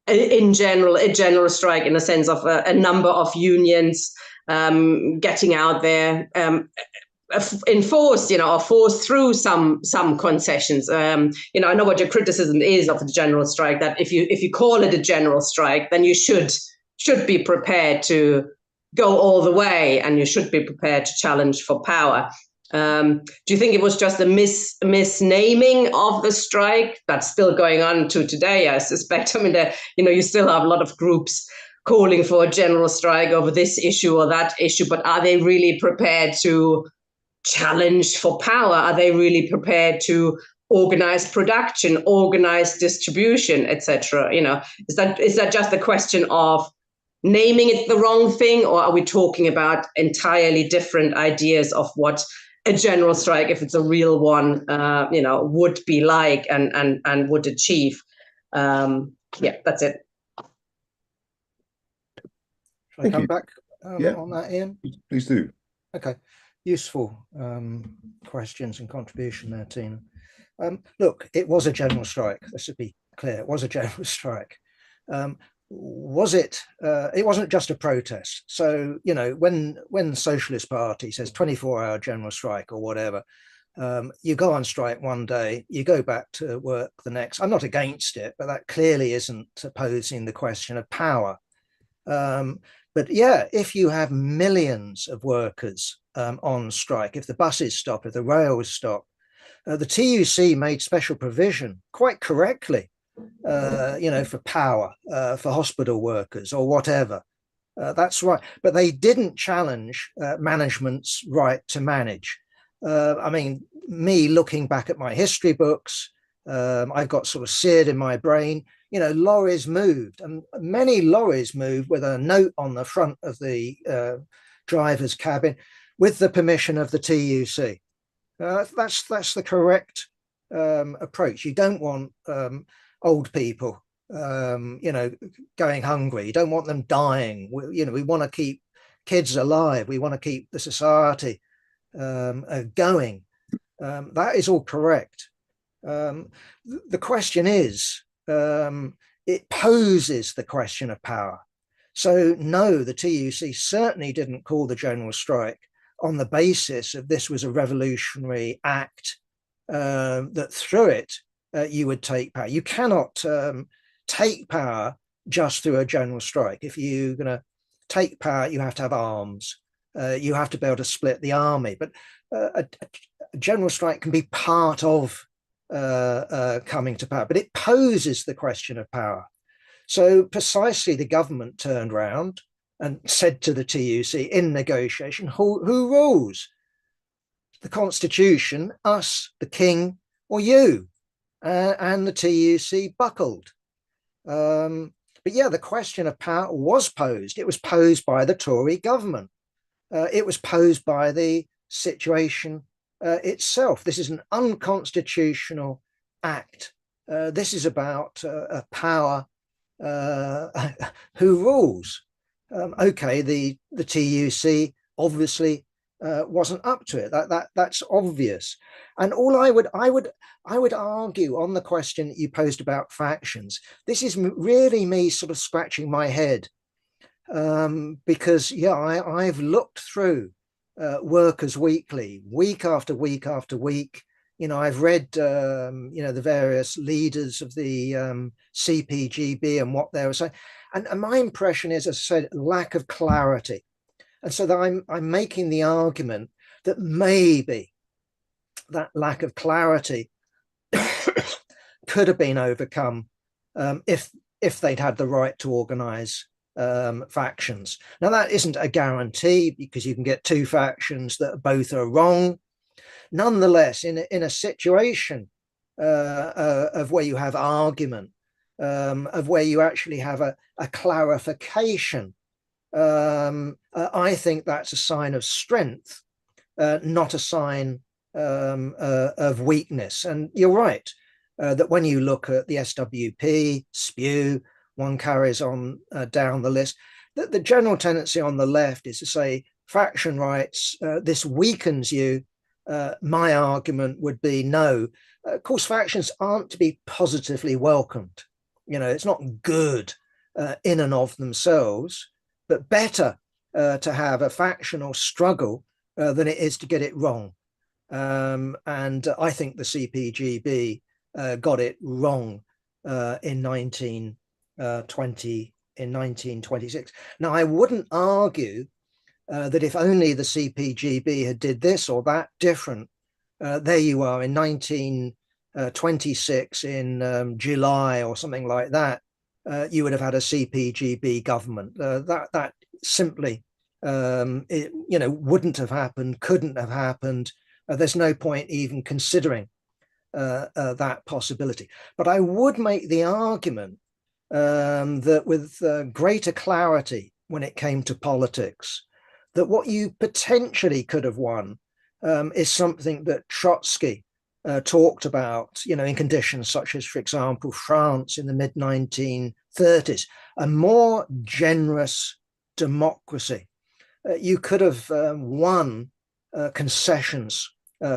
in general, a general strike in the sense of a number of unions getting out there, enforced, or forced through some concessions. I know what your criticism is of the general strike, that if you call it a general strike, then you should be prepared to go all the way, and you should be prepared to challenge for power. Do you think it was just a misnaming of the strike that's still going on to today? I suspect. You still have a lot of groups calling for a general strike over this issue or that issue, but are they really prepared to challenge for power? Are they really prepared to organize production, organize distribution, etc.? Is that just a question of naming it the wrong thing, or are we talking about entirely different ideas of what a general strike, if it's a real one, would be like and would achieve? That's it. Shall I come back on that, Ian? Please do. Okay, useful questions and contribution there, Tina. Look, it was a general strike. Let's just be clear. It was a general strike. Was it? It wasn't just a protest. So when the Socialist Party says 24-hour general strike or whatever, you go on strike one day, you go back to work the next. I'm not against it, but that clearly isn't posing the question of power. But yeah, if you have millions of workers on strike, if the buses stop, if the rails stop, the TUC made special provision, quite correctly, for power, for hospital workers or whatever. That's right. But they didn't challenge management's right to manage. Me looking back at my history books, I've got sort of seared in my brain, lorries moved, and many lorries moved with a note on the front of the driver's cabin with the permission of the TUC. That's the correct approach. You don't want old people, going hungry. You don't want them dying. We want to keep kids alive. We want to keep the society going. That is all correct. The question is, it poses the question of power. So no, the TUC certainly didn't call the general strike on the basis of this was a revolutionary act, that through it you would take power. You cannot take power just through a general strike. If you're going to take power, you have to have arms. You have to be able to split the army. But a general strike can be part of coming to power, but it poses the question of power. So precisely the government turned around and said to the TUC in negotiation, who rules? The Constitution, us, the King, or you? and the TUC buckled. But yeah, the question of power was posed. It was posed by the Tory government. It was posed by the situation itself. This is an unconstitutional act. This is about a power who rules. Okay, the TUC obviously wasn't up to it. That's obvious. And all I would argue on the question that you posed about factions. This is really me sort of scratching my head, because yeah, I've looked through Workers' Weekly week after week after week. I've read the various leaders of the CPGB and what they were saying, and my impression is, as I said, lack of clarity. And so that I'm making the argument that maybe that lack of clarity could have been overcome if they'd had the right to organize factions. Now, that isn't a guarantee, because you can get two factions that both are wrong. Nonetheless, in a situation of where you have argument, of where you actually have a clarification, I think that's a sign of strength, not a sign of weakness. And you're right that when you look at the SWP, SPEW, one carries on down the list, that the general tendency on the left is to say faction rights, this weakens you. My argument would be no. Of course, factions aren't to be positively welcomed. It's not good in and of themselves, but better to have a factional struggle than it is to get it wrong. And I think the CPGB got it wrong in 1926. Now, I wouldn't argue that if only the CPGB had did this or that different, there you are in 1926 in July or something like that, you would have had a CPGB government. That simply wouldn't have happened, couldn't have happened. There's no point even considering that possibility. But I would make the argument that with greater clarity when it came to politics, that what you potentially could have won is something that Trotsky talked about, in conditions such as, for example, France in the mid-1930s, a more generous democracy. You could have won concessions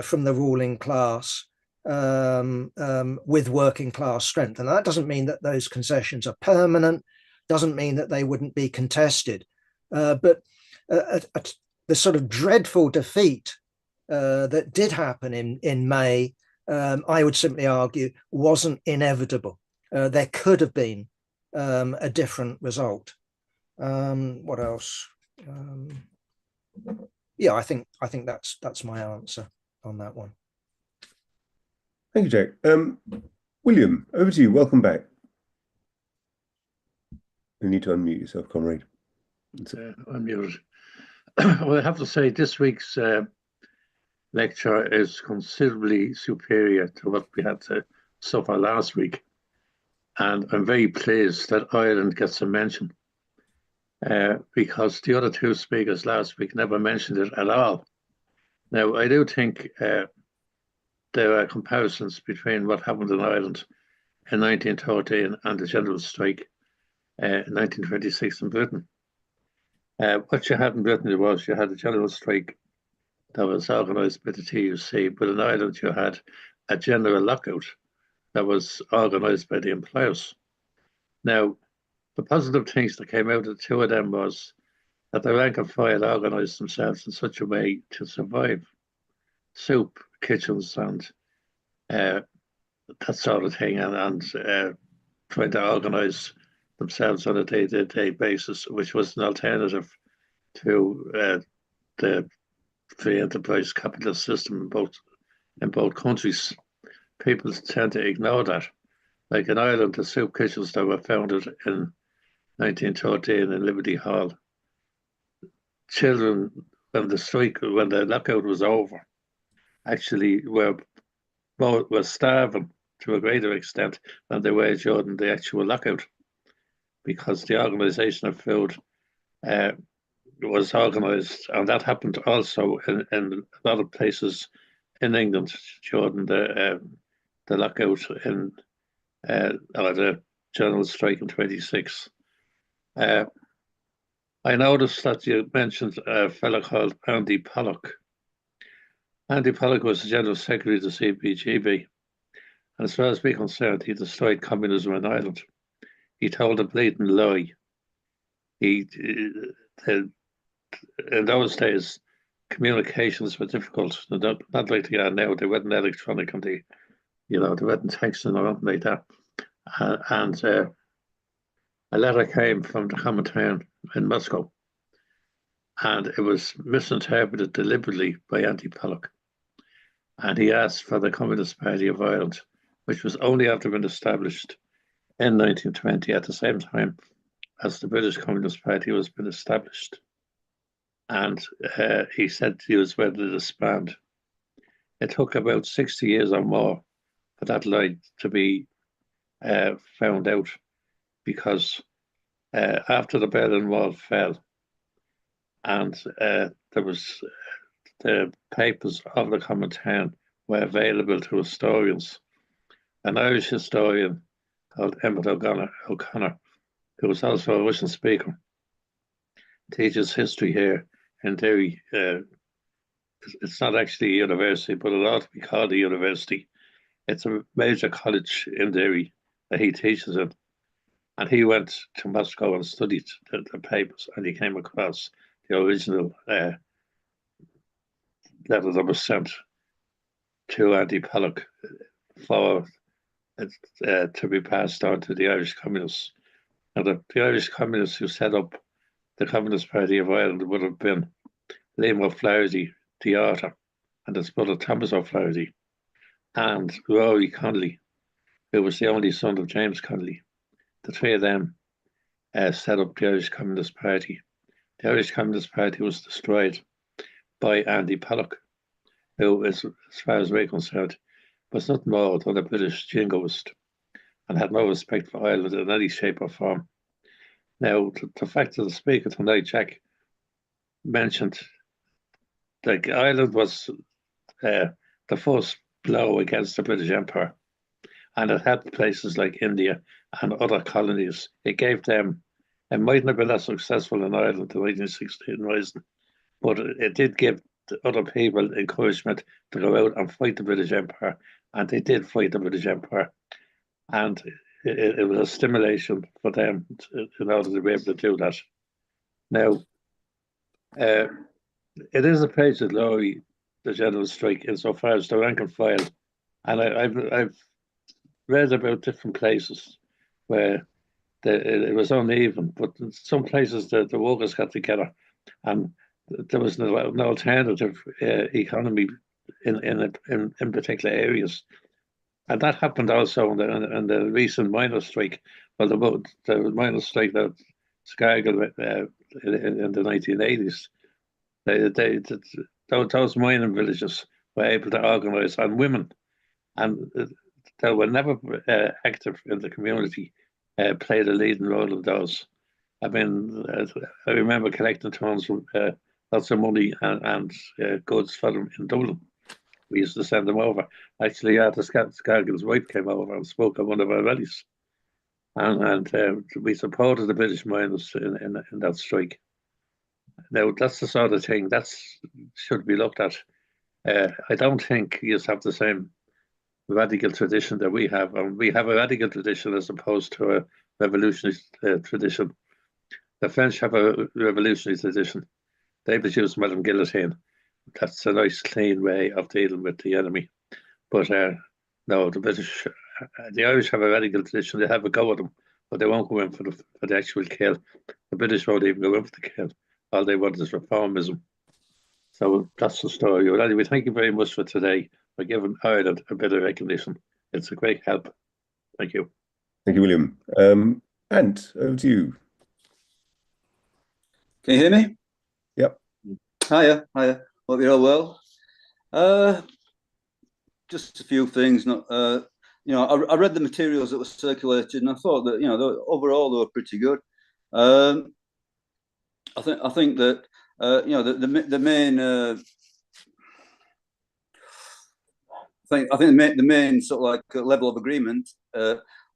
from the ruling class with working class strength. And that doesn't mean that those concessions are permanent, doesn't mean that they wouldn't be contested. But the sort of dreadful defeat that did happen in May, I would simply argue, wasn't inevitable. There could have been a different result. What else? Yeah, I think that's my answer on that one. Thank you, Jack. William, over to you. Welcome back. You need to unmute yourself, comrade. I'm muted. Well, I have to say this week's lecture is considerably superior to what we had to suffer last week. And I'm very pleased that Ireland gets a mention, because the other two speakers last week never mentioned it at all. Now, I do think there are comparisons between what happened in Ireland in 1913 and the general strike in 1926 in Britain. What you had in Britain was you had a general strike that was organised by the TUC, but in Ireland you had a general lockout that was organised by the employers. Now, the positive things that came out of the two of them was that the rank and file organised themselves in such a way to survive. Soup, kitchens, and that sort of thing, and trying to organise themselves on a day-to-day basis, which was an alternative to the free enterprise capitalist system in both countries. People tend to ignore that. Like in Ireland, the soup kitchens that were founded in 1913 in Liberty Hall, children, when the lockout was over, actually were starving to a greater extent than they were during the actual lockout, because the organisation of food was organised, and that happened also in a lot of places in England during the lockout or the general strike in 26. I noticed that you mentioned a fellow called Andy Pollock. Andy Pollock was the General Secretary of the CPGB, and as far as we're concerned, he destroyed communism in Ireland. He told a blatant lie. In those days, communications were difficult. Not like they are now. They weren't electronic, and they weren't texting or anything like that. And a letter came from the Comintern in Moscow, and it was misinterpreted deliberately by Andy Pollock. And he asked for the Communist Party of Ireland, which was only after being established in 1920, at the same time as the British Communist Party was being established. And he said he was ready to disband. It took about 60 years or more for that lie to be found out, because after the Berlin Wall fell, and there was the papers of the Comintern were available to historians. An Irish historian called Emmett O'Connor, who was also a Russian speaker, teaches history here in Derry. It's not actually a university, but it ought to be called a university. It's a major college in Derry that he teaches in. And he went to Moscow and studied the papers, and he came across the original letter that was sent to Andy Pollock for to be passed on to the Irish Communists. Now, the Irish Communists who set up the Communist Party of Ireland would have been Liam O'Flaherty, the author, and his brother Thomas O'Flaherty, and Rory Connolly, who was the only son of James Connolly. The three of them set up the Irish Communist Party. The Irish Communist Party was destroyed by Andy Pollock, who, as far as we're concerned, was nothing more than a British jingoist and had no respect for Ireland in any shape or form. Now, the fact that the speaker tonight, Jack, mentioned that Ireland was the first blow against the British Empire, and it had places like India and other colonies. It gave them, it mightn't have been as successful in Ireland in 1916 rising, but it did give other people encouragement to go out and fight the British Empire, and they did fight the British Empire, and it was a stimulation for them in order to be able to do that. Now, it is a page of glory, the general strike, insofar as the rank and file, and I've read about different places where it was uneven, but in some places the workers got together, and there was no alternative economy in particular areas, and that happened also in the recent miners' strike. Well, the miners' strike that Scargill in the 1980s. Those mining villages were able to organise, and women, and they were never active in the community, played a leading role in those. I mean, I remember collecting tons of lots of money and goods for them in Dublin. We used to send them over. Actually, Scargill's wife came over and spoke at one of our rallies. And we supported the British miners in that strike. Now, that's the sort of thing that should be looked at. I don't think you have the same radical tradition that we have. And we have a radical tradition as opposed to a revolutionary tradition. The French have a revolutionary tradition. They produce Madame Guillotine. That's a nice, clean way of dealing with the enemy. But no, the Irish have a radical tradition. They have a go at them, but they won't go in for the actual kill. The British won't even go in for the kill. All they want is reformism. So that's the story. Well, anyway, thank you very much for today, for giving Ireland a bit of recognition. It's a great help. Thank you. Thank you, William. And over to you. Can you hear me? Yep. Hiya. Hope you're all well. Just a few things. I read the materials that were circulated, and I thought that overall they were pretty good. I think that the main I think the main sort of like level of agreement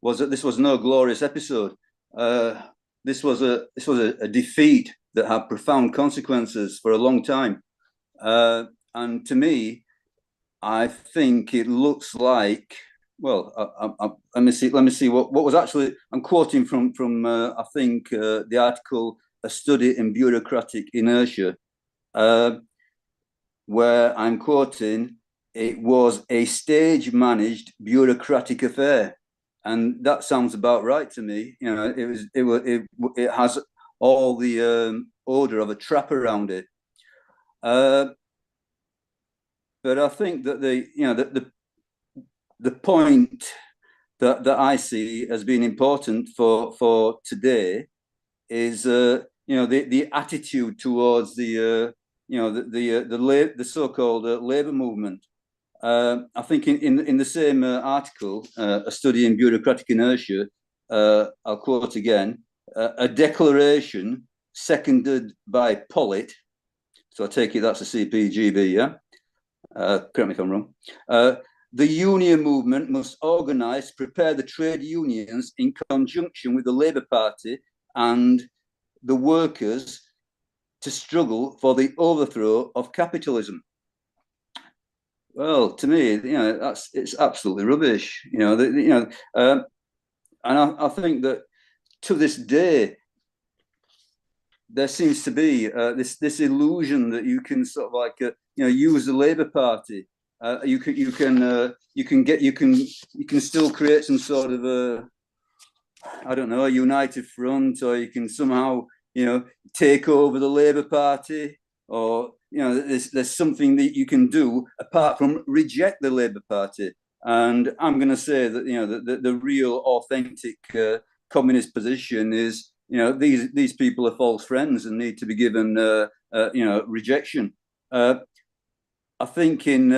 was that this was no glorious episode. This was a defeat that had profound consequences for a long time, and to me, I think it looks like. Well, let me see what was actually. I'm quoting from I think the article "A Study in Bureaucratic Inertia," where I'm quoting. It was a stage-managed bureaucratic affair, and that sounds about right to me. It has all the odor of a trap around it. But I think that the point that I see as being important for today is the attitude towards the so-called labor movement. I think in the same article, A Study in Bureaucratic Inertia, I'll quote again, a declaration seconded by Pollitt, so I take it that's a CPGB, yeah? Correct me if I'm wrong. The union movement must organise, prepare the trade unions in conjunction with the Labour Party and the workers to struggle for the overthrow of capitalism. Well, to me, it's absolutely rubbish. And I think that to this day, there seems to be this illusion that you can sort of like use the Labour Party. You can still create some sort of a united front, or you can somehow take over the Labour Party, or there's something that you can do apart from reject the Labour Party. And I'm going to say that the real authentic communist position is these people are false friends and need to be given rejection. I think in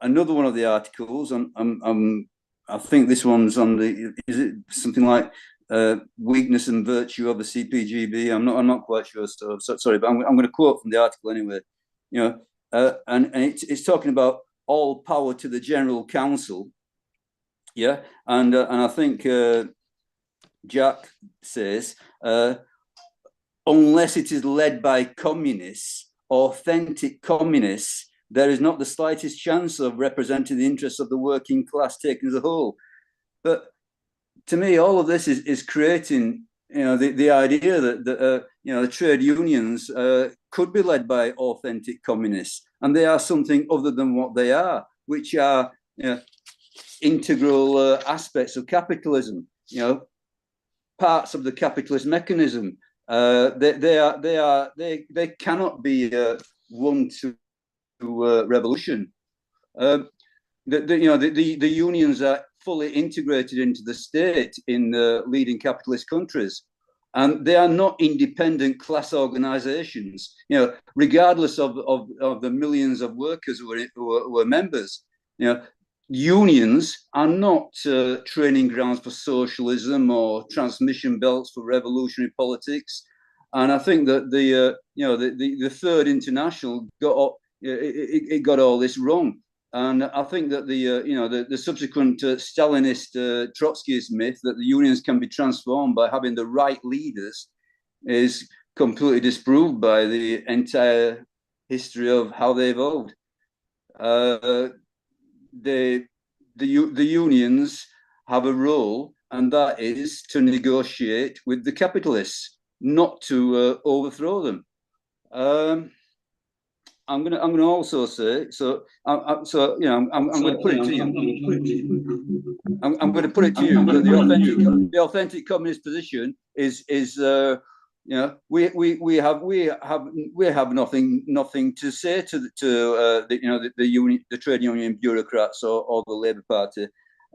another one of the articles, I think this one's on is it something like weakness and virtue of the CPGB? I'm not quite sure. So sorry, but I'm going to quote from the article anyway. And it's talking about all power to the General Council. Yeah, and I think Jack says unless it is led by communists, authentic communists, there is not the slightest chance of representing the interests of the working class taken as a whole. But to me, all of this is creating, the idea that the trade unions could be led by authentic communists, and they are something other than what they are, which are integral aspects of capitalism. Parts of the capitalist mechanism. They cannot be one to revolution. The unions are fully integrated into the state in the leading capitalist countries, and they are not independent class organizations. Regardless of the millions of workers who are members, unions are not training grounds for socialism or transmission belts for revolutionary politics. And I think that the Third International got all this wrong. And I think that the subsequent Stalinist Trotskyist myth that the unions can be transformed by having the right leaders is completely disproved by the entire history of how they evolved. The unions have a role, and that is to negotiate with the capitalists, not to overthrow them. I'm going to also say, I'm going to put it to you. I'm going to put it to you that the authentic communist position is we have nothing to say to the trade union bureaucrats or the Labour Party.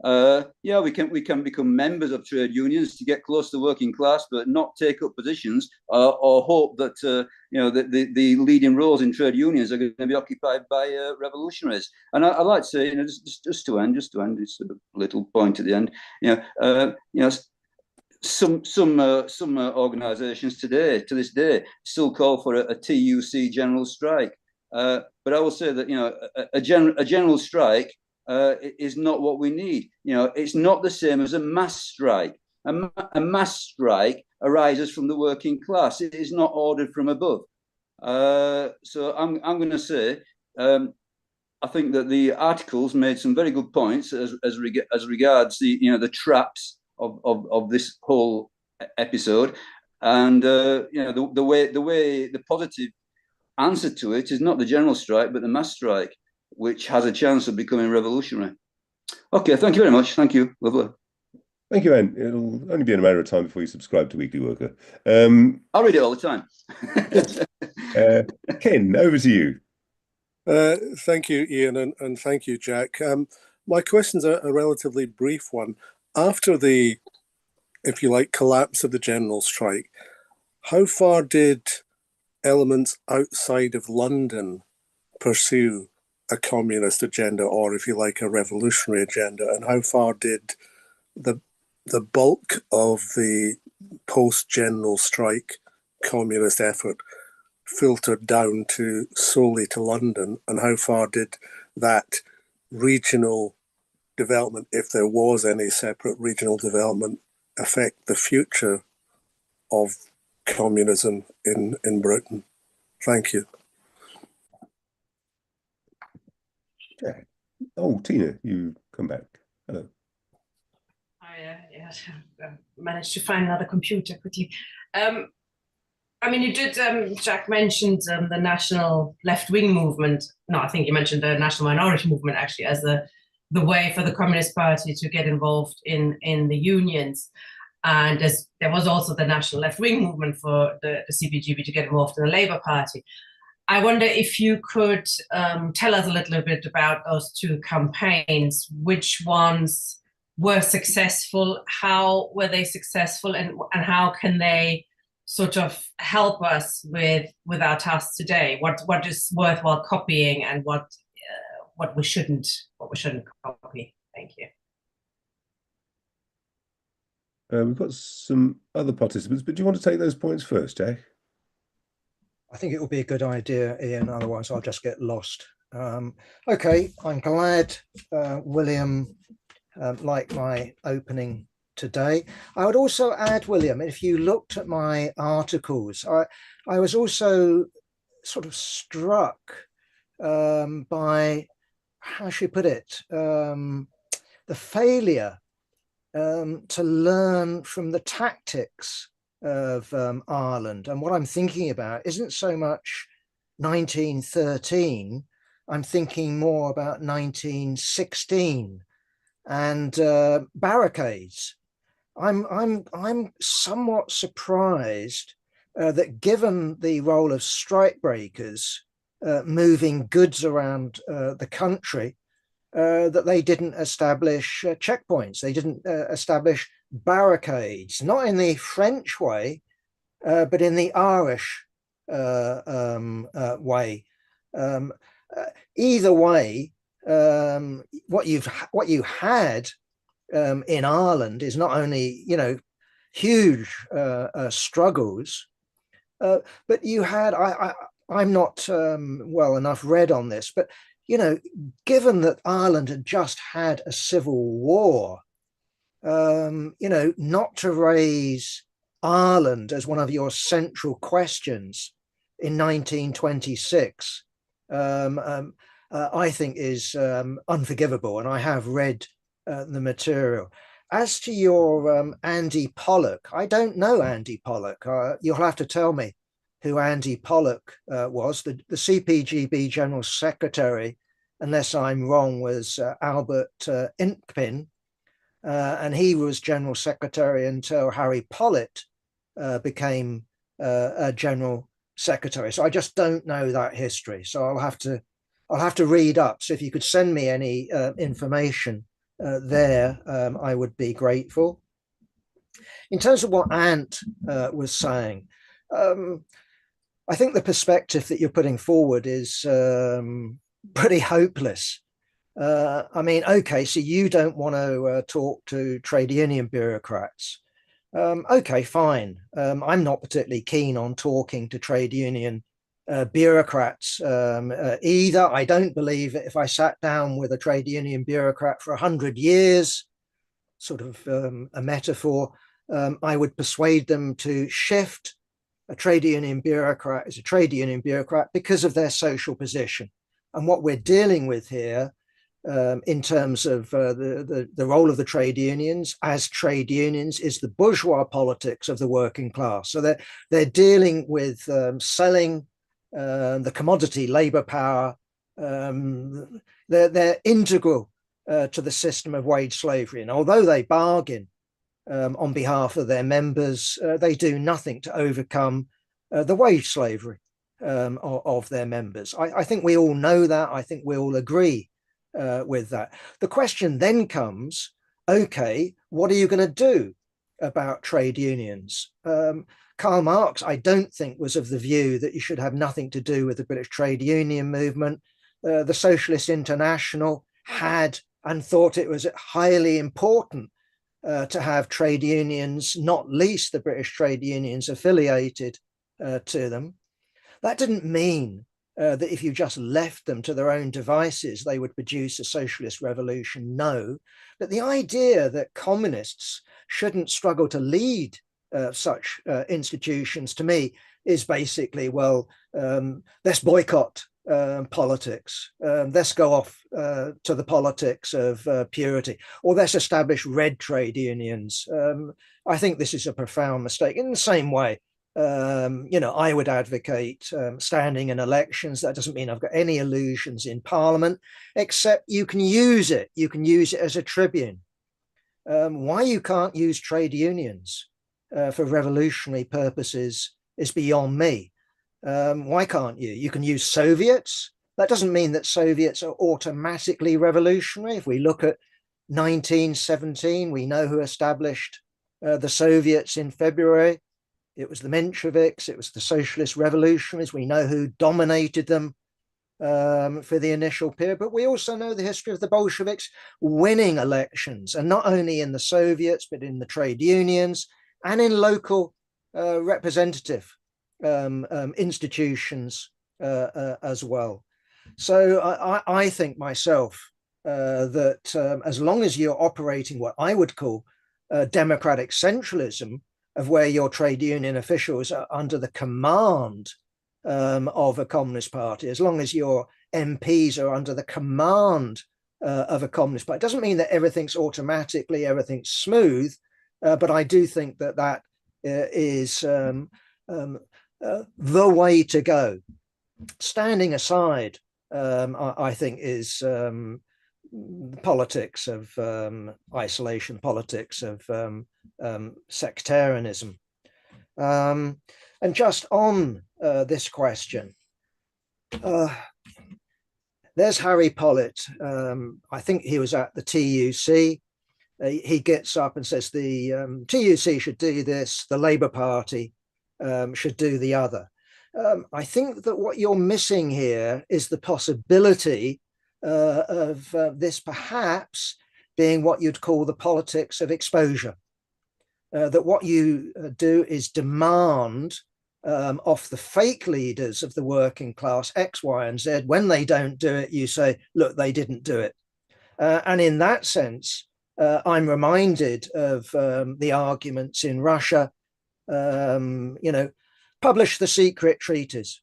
yeah, we can become members of trade unions to get close to the working class, but not take up positions or hope that the leading roles in trade unions are going to be occupied by revolutionaries. And I'd like to say, just to end, it's a little point at the end. Some organisations to this day, still call for a TUC general strike. But I will say that a general strike is not what we need. It's not the same as a mass strike. A mass strike arises from the working class. It is not ordered from above. So I'm going to say, I think that the articles made some very good points as regards the traps of this whole episode, and the positive answer to it is not the general strike, but the mass strike, which has a chance of becoming revolutionary. Okay, thank you very much. Thank you. Lovely. Thank you, Anne. It'll only be a matter of time before you subscribe to Weekly Worker. I'll read it all the time. Ken, over to you. Thank you, Ian, and thank you, Jack. My question's a relatively brief one. After the, if you like, collapse of the general strike, how far did elements outside of London pursue a communist agenda, or if you like, a revolutionary agenda, and how far did the bulk of the post-general strike communist effort filter down to solely to London, and how far did that regional development, if there was any separate regional development, affect the future of communism in Britain? Thank you. Yeah. Oh, Tina, you come back. Hello. I managed to find another computer quickly. I mean, you did, Jack mentioned the national left-wing movement. No, I think you mentioned the national minority movement actually as the way for the Communist Party to get involved in the unions. And there was also the national left-wing movement for the CPGB to get involved in the Labour Party. I wonder if you could tell us a little bit about those two campaigns. Which ones were successful? How were they successful? And how can they sort of help us with our tasks today? What is worthwhile copying and what we shouldn't copy? Thank you. We've got some other participants, but do you want to take those points first, Jack? I think it would be a good idea, Ian, otherwise I'll just get lost. Okay, I'm glad William liked my opening today. I would also add, William, if you looked at my articles, I was also sort of struck by, how should I put it, the failure to learn from the tactics of Ireland. And what I'm thinking about isn't so much 1913, I'm thinking more about 1916 and barricades. I'm somewhat surprised that given the role of strikebreakers moving goods around the country, that they didn't establish checkpoints. They didn't establish barricades, not in the French way, but in the Irish way. Either way, what you had in Ireland is not only, huge struggles, but you had, I'm not well enough read on this, but given that Ireland had just had a civil war, not to raise Ireland as one of your central questions in 1926, I think is unforgivable. And I have read the material. As to your Andy Pollock, I don't know Andy Pollock. You'll have to tell me who Andy Pollock was. The CPGB General Secretary, unless I'm wrong, was Albert Inckpin, and he was General Secretary until Harry Pollitt became a General Secretary. So I just don't know that history. So I'll have to read up. So if you could send me any information there, I would be grateful. In terms of what Ant was saying, I think the perspective that you're putting forward is pretty hopeless. I mean, okay, so you don't want to talk to trade union bureaucrats. Okay, fine. I'm not particularly keen on talking to trade union bureaucrats either. I don't believe that if I sat down with a trade union bureaucrat for 100 years, sort of a metaphor, I would persuade them to shift. A trade union bureaucrat is a trade union bureaucrat because of their social position. And what we're dealing with here in terms of the role of the trade unions as trade unions is the bourgeois politics of the working class. So they're dealing with selling the commodity labor power. They're integral to the system of wage slavery. And although they bargain on behalf of their members, they do nothing to overcome the wage slavery of their members. I think we all know that. I think we all agree with that. The question then comes, okay, what are you going to do about trade unions? Karl Marx, I don't think, was of the view that you should have nothing to do with the British trade union movement. The Socialist International had and thought it was highly important to have trade unions, not least the British trade unions affiliated to them. That didn't mean that if you just left them to their own devices, they would produce a socialist revolution. No, but the idea that communists shouldn't struggle to lead such institutions, to me, is basically, well, let's boycott politics. Let's go off to the politics of purity, or let's establish red trade unions. I think this is a profound mistake. In the same way, I would advocate standing in elections. That doesn't mean I've got any illusions in Parliament, except you can use it. You can use it as a tribune. Why you can't use trade unions for revolutionary purposes is beyond me. Why can't you? You can use Soviets. That doesn't mean that Soviets are automatically revolutionary. If we look at 1917, we know who established the Soviets in February. It was the Mensheviks, it was the socialist revolutionaries. We know who dominated them for the initial period, but we also know the history of the Bolsheviks winning elections, and not only in the Soviets, but in the trade unions and in local representative institutions as well. So I think myself that as long as you're operating what I would call democratic centralism, of where your trade union officials are under the command of a communist party, as long as your MPs are under the command of a communist party, it doesn't mean that everything's smooth, but I do think that that is the way to go. Standing aside, I think, is politics of isolation, politics of sectarianism. And just on this question, there's Harry Pollitt. I think he was at the TUC. He gets up and says the TUC should do this, the Labour Party should do the other. I think that what you're missing here is the possibility of this perhaps being what you'd call the politics of exposure. That what you do is demand off the fake leaders of the working class X, Y, and Z. When they don't do it, you say, look, they didn't do it. And in that sense, I'm reminded of the arguments in Russia, publish the secret treaties.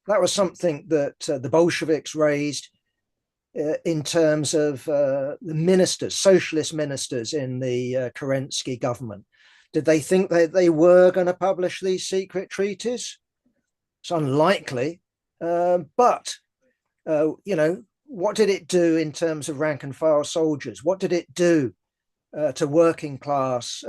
That was something that the Bolsheviks raised in terms of the ministers, socialist ministers in the Kerensky government. Did they think that they were going to publish these secret treaties? It's unlikely. But what did it do in terms of rank and file soldiers? What did it do to working class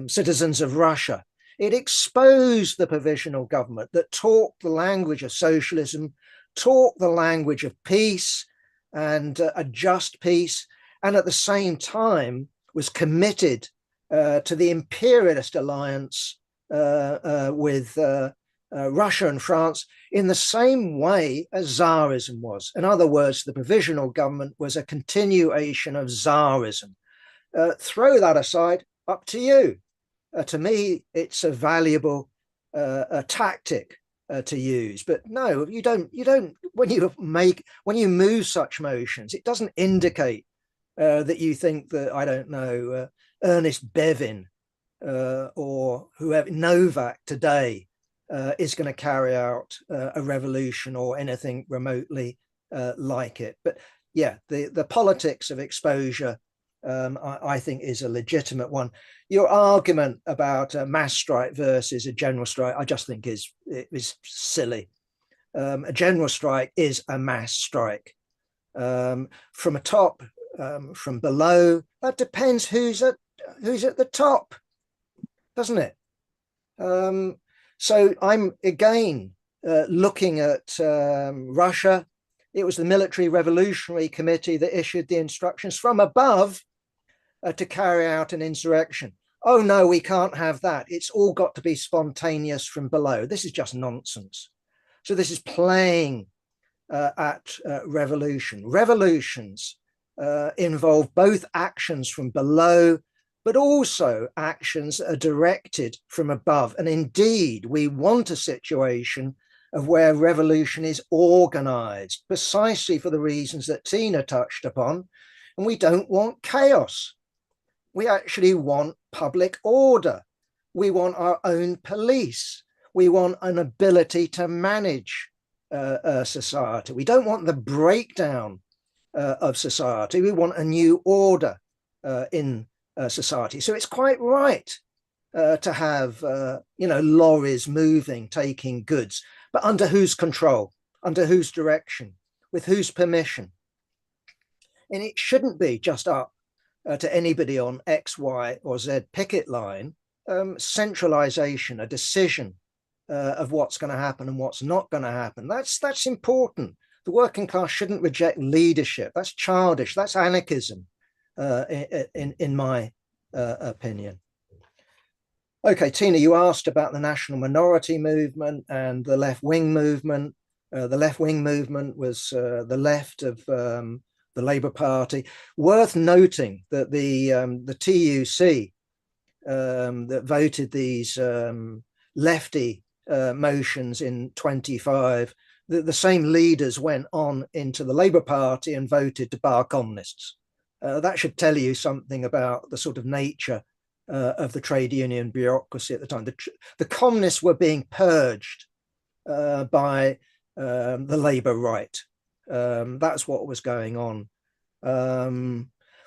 citizens of Russia? It exposed the provisional government that talked the language of socialism, talked the language of peace, and a just peace, and at the same time was committed to the imperialist alliance with Russia and France in the same way as Tsarism was. In other words, the provisional government was a continuation of Tsarism. Throw that aside, up to you. To me, it's a valuable tactic to use, but no, you don't. When you move such motions, it doesn't indicate that you think that, I don't know, Ernest Bevin or whoever, Novak today, is going to carry out a revolution or anything remotely like it. But yeah, the politics of exposure, I think, is a legitimate one. Your argument about a mass strike versus a general strike, I just think is silly. A general strike is a mass strike. From a top, from below, that depends who's at the top, doesn't it? So I'm again looking at Russia. It was the Military Revolutionary Committee that issued the instructions from above to carry out an insurrection. Oh no, we can't have that. It's all got to be spontaneous from below. This is just nonsense. So this is playing at revolution. Revolutions involve both actions from below, but also actions that are directed from above. And indeed, we want a situation of where revolution is organized precisely for the reasons that Tina touched upon. And we don't want chaos. We actually want public order. We want our own police. We want an ability to manage society. We don't want the breakdown of society. We want a new order in society. So it's quite right to have lorries moving, taking goods, but under whose control, under whose direction, with whose permission? And it shouldn't be just up to anybody on X, Y, or Z picket line. Centralization, a decision of what's going to happen and what's not going to happen. That's important. The working class shouldn't reject leadership. That's childish. That's anarchism, in my opinion. Okay, Tina, you asked about the national minority movement and the left-wing movement. The left-wing movement was the left of the Labour Party. Worth noting that the TUC that voted these lefty motions in 25, the same leaders went on into the Labour Party and voted to bar communists. That should tell you something about the sort of nature of the trade union bureaucracy at the time. The communists were being purged by the Labour right. That's what was going on.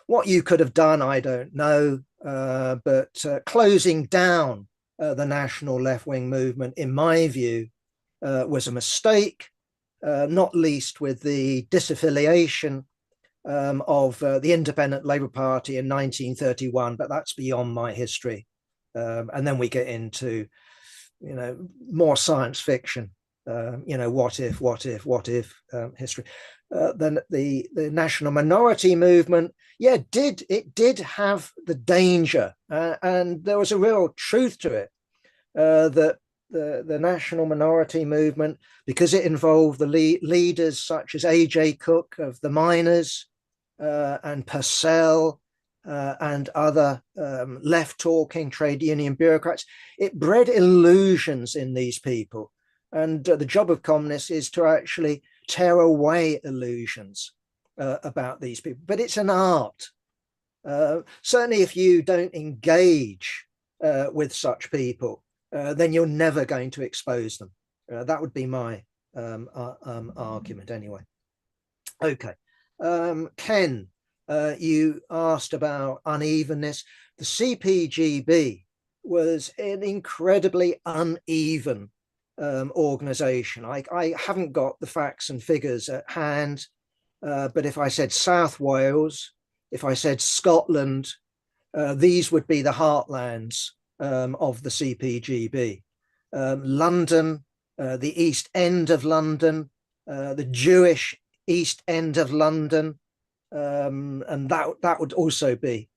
What you could have done, I don't know, but closing down the national left-wing movement, in my view, was a mistake, not least with the disaffiliation of the Independent Labour Party in 1931, but that's beyond my history. And then we get into, more science fiction, what if history. Then the national minority movement, it did have the danger, and there was a real truth to it, that the national minority movement, because it involved the leaders such as A.J. Cook of the miners and Purcell and other left-talking trade union bureaucrats, it bred illusions in these people. And the job of communists is to actually tear away illusions about these people. But it's an art. Certainly if you don't engage with such people, then you're never going to expose them. That would be my argument anyway. Okay. Ken, you asked about unevenness. The CPGB was an incredibly uneven organization. I haven't got the facts and figures at hand, but if I said South Wales, if I said Scotland, these would be the heartlands of the CPGB. London, the East End of London, the Jewish East End of London, and that would also be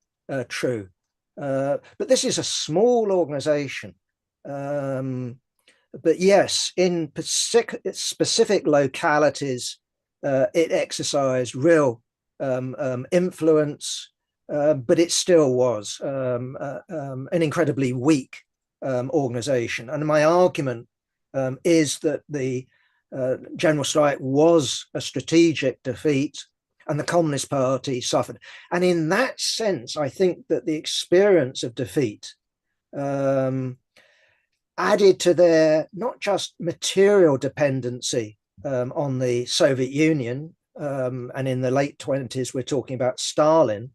true. But this is a small organization. But yes, in specific localities, it exercised real influence, but it still was an incredibly weak organization. And my argument is that the general strike was a strategic defeat, and the Communist Party suffered. And in that sense, I think that the experience of defeat added to their not just material dependency on the Soviet Union, and in the late 20s, we're talking about Stalin,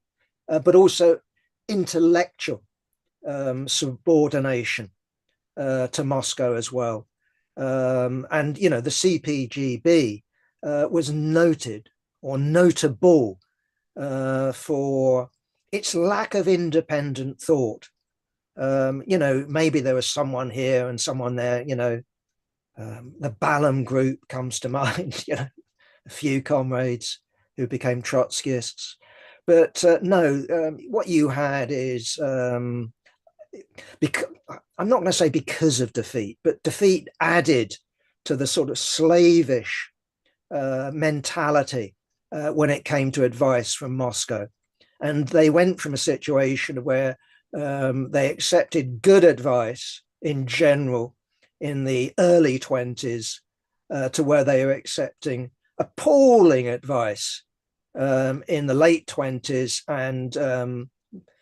but also intellectual subordination to Moscow as well. And, you know, the CPGB was noted or notable for its lack of independent thought. You know, maybe there was someone here and someone there, you know, the Balam group comes to mind, you know, a few comrades who became Trotskyists. But no, what you had is, because, I'm not going to say because of defeat, but defeat added to the sort of slavish mentality when it came to advice from Moscow. And they went from a situation where they accepted good advice in general in the early 20s to where they were accepting appalling advice in the late 20s, and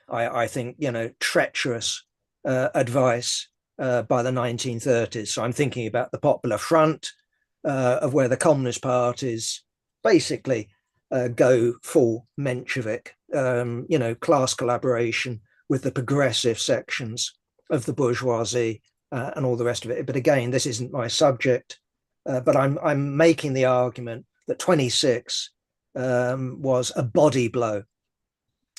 I think, you know, treacherous advice by the 1930s. So I'm thinking about the Popular Front, of where the Communist parties basically go full Menshevik, you know, class collaboration with the progressive sections of the bourgeoisie and all the rest of it. But again, this isn't my subject, but I'm making the argument that 26 was a body blow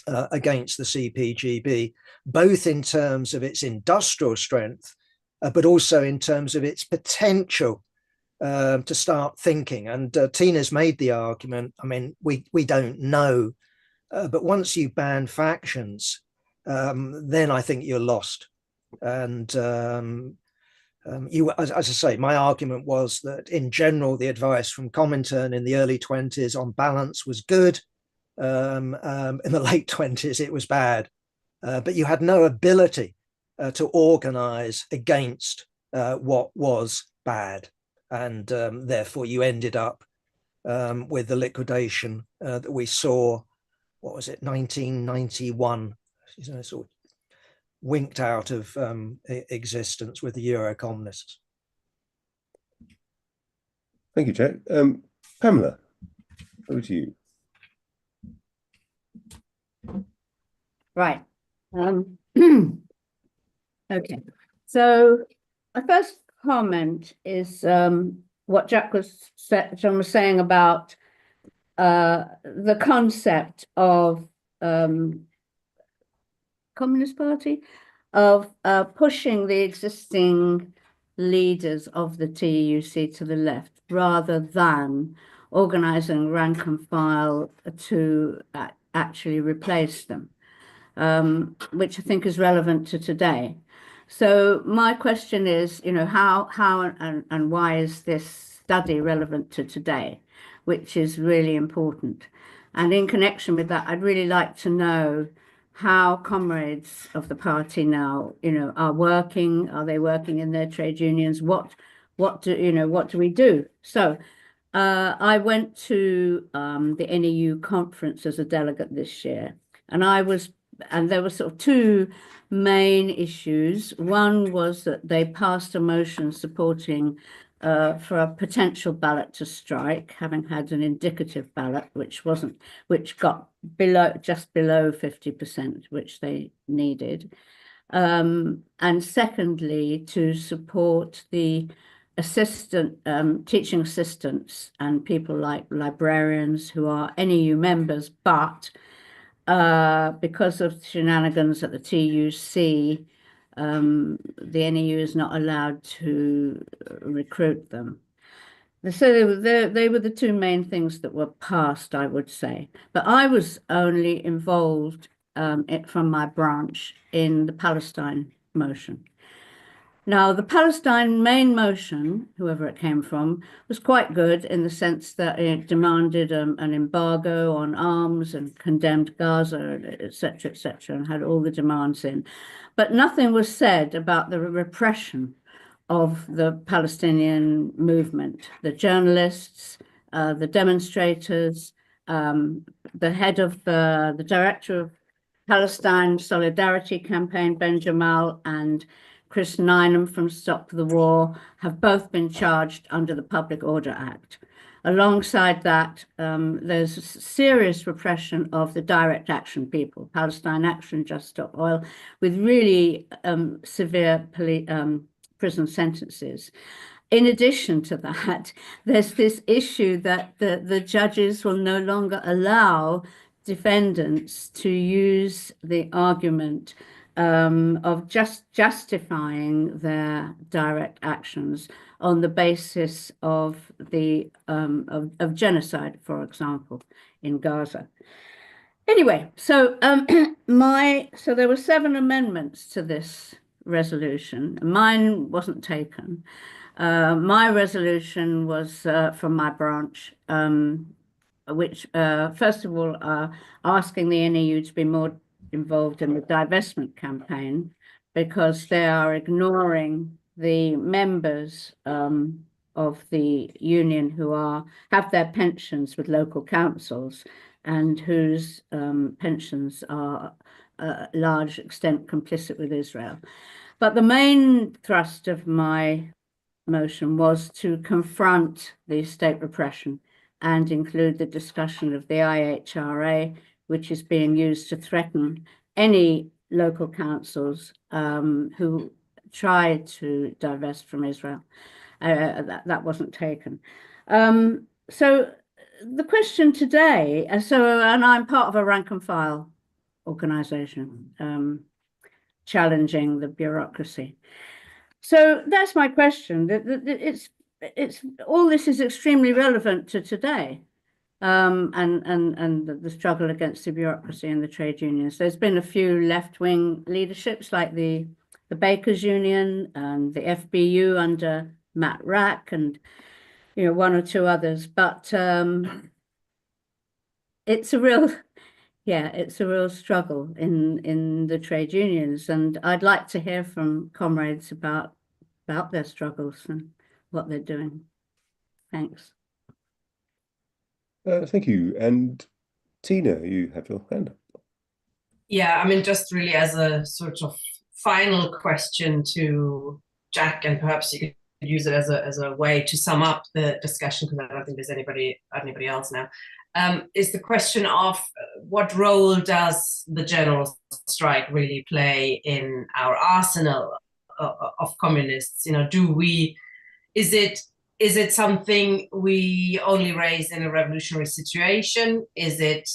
against the CPGB, both in terms of its industrial strength, but also in terms of its potential to start thinking. And Tina's made the argument, I mean, we don't know, but once you ban factions, then I think you're lost. And as I say, my argument was that in general, the advice from Comintern in the early 20s on balance was good. In the late 20s, it was bad. But you had no ability to organize against what was bad. And therefore, you ended up with the liquidation that we saw, what was it, 1991, you know, sort of winked out of existence with the Euro communists. Thank you, Jack. Pamela, over to you. Right. Okay. So my first comment is what John was saying about the concept of Communist Party, of pushing the existing leaders of the TUC to the left rather than organizing rank and file to actually replace them, which I think is relevant to today. So my question is, you know, how and why is this study relevant to today, which is really important. And in connection with that, I'd really like to know how comrades of the party now, you know, are working. Are they working in their trade unions? What do we do? So I went to the NEU conference as a delegate this year, and there were sort of two main issues. One was that they passed a motion supporting for a potential ballot to strike, having had an indicative ballot, which got just below 50%, which they needed. And secondly, to support the teaching assistants and people like librarians who are NEU members, but because of shenanigans at the TUC, the NEU is not allowed to recruit them. So they were the two main things that were passed, I would say. But I was only involved from my branch in the Palestine motion. Now, the Palestine main motion, whoever it came from, was quite good in the sense that it demanded an embargo on arms and condemned Gaza, et cetera, and had all the demands in. But nothing was said about the repression of the Palestinian movement, the journalists, the demonstrators, the head of the director of Palestine Solidarity Campaign, Ben Jamal, and Chris Nineham from Stop the War have both been charged under the Public Order Act. Alongside that, there's serious repression of the direct action people, Palestine Action, Just Stop Oil, with really severe prison sentences. In addition to that, there's this issue that the judges will no longer allow defendants to use the argument of just justifying their direct actions on the basis of the of genocide, for example, in Gaza. Anyway, so so there were 7 amendments to this resolution. Mine wasn't taken. My resolution was from my branch, which first of all asking the NEU to be more involved in the divestment campaign because they are ignoring the members of the union who have their pensions with local councils and whose pensions are a large extent complicit with Israel. But the main thrust of my motion was to confront the state repression and include the discussion of the IHRA, which is being used to threaten any local councils who try to divest from Israel. That wasn't taken. So the question today, and I'm part of a rank and file organization challenging the bureaucracy. So that's my question. It's all this is extremely relevant to today, and the struggle against the bureaucracy and the trade unions. There's been a few left-wing leaderships like the Bakers Union and the FBU under Matt Rack and 1 or 2 others, but it's a real struggle in the trade unions, and I'd like to hear from comrades about their struggles and what they're doing. Thanks. Thank you. And Tina, you have your hand up. Yeah, I mean, just really as a sort of final question to Jack, and perhaps you could use it as a way to sum up the discussion, because I don't think there's anybody else now. Is the question of what role does the general strike really play in our arsenal of communists? Is it something we only raise in a revolutionary situation? Is it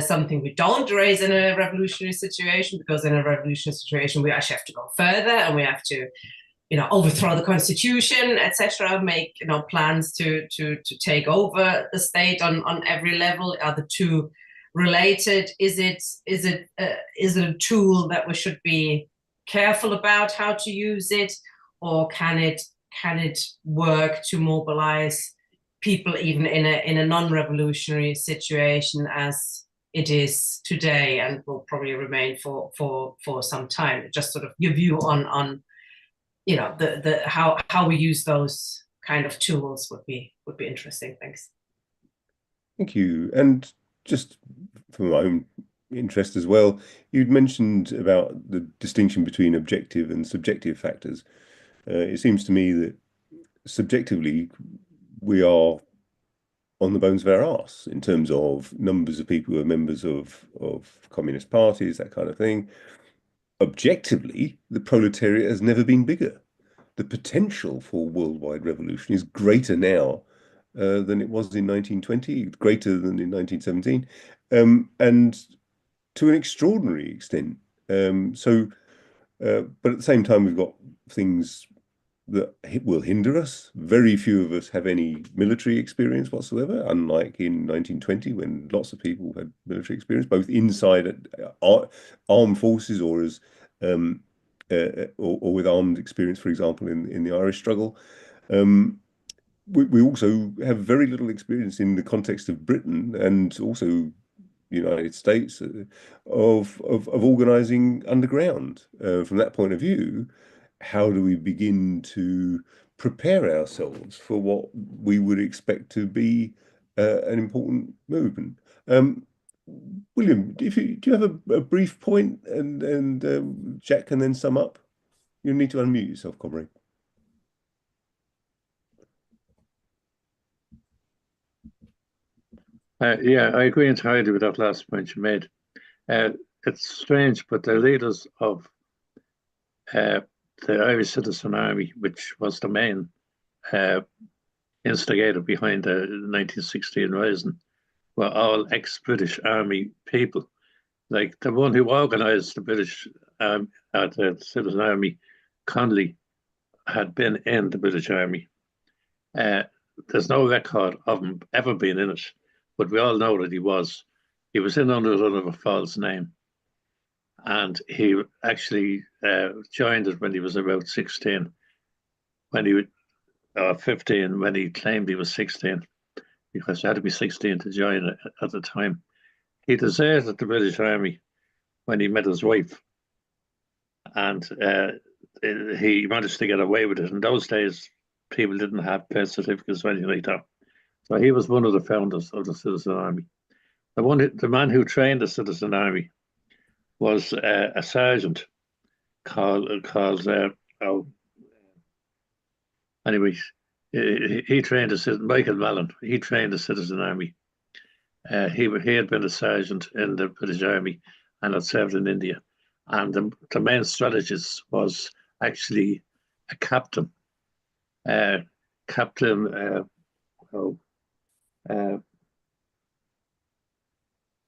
something we don't raise in a revolutionary situation? Because in a revolutionary situation, we actually have to go further and we have to, overthrow the constitution, etc. Make plans to take over the state on every level. Are the two related? Is it a tool that we should be careful about how to use it, or can it work to mobilize people even in a non-revolutionary situation as it is today and will probably remain for some time? Just sort of your view on how we use those kind of tools would be interesting. Thanks. Thank you. And just for my own interest as well, you'd mentioned about the distinction between objective and subjective factors. It seems to me that subjectively we are on the bones of our arse in terms of numbers of people who are members of communist parties, that kind of thing. Objectively, the proletariat has never been bigger. The potential for worldwide revolution is greater now than it was in 1920, greater than in 1917, and to an extraordinary extent. But at the same time, we've got things that will hinder us. Very few of us have any military experience whatsoever, unlike in 1920 when lots of people had military experience, both inside armed forces or as or with armed experience, for example, in the Irish struggle. We also have very little experience in the context of Britain and also the United States of organizing underground. From that point of view, how do we begin to prepare ourselves for what we would expect to be an important movement? William, do you have a brief point, and Jack can then sum up? You need to unmute yourself, comrade. Yeah, I agree entirely with that last point you made. It's strange, but the leaders of the Irish Citizen Army, which was the main instigator behind the 1916 Rising, were all ex-British Army people. Like the one who organised the British the Citizen Army, Connolly, had been in the British Army. There's no record of him ever being in it, but we all know that he was. He was in under a false name. And he actually joined it when he was about 16, when he 15, when he claimed he was 16, because you had to be 16 to join it at the time. He deserted the British Army when he met his wife, and he managed to get away with it. In those days, people didn't have birth certificates or anything like that. So he was one of the founders of the Citizen Army. The man who trained the Citizen Army was a sergeant called anyway, he trained Michael Mallon. He trained the Citizen Army. He had been a sergeant in the British Army and had served in India. And the main strategist was actually a captain.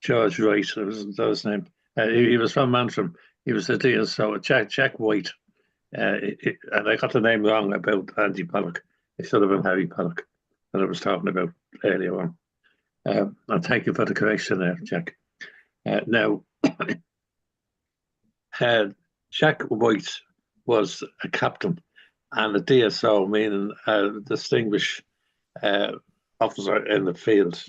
George Wright, that was his name. He was from Antrim. He was the DSO, Jack White. And I got the name wrong about Andy Pollock. It should have been Harry Pollock that I was talking about earlier on. And thank you for the correction there, Jack. Now, Jack White was a captain and a DSO, meaning a distinguished officer in the field.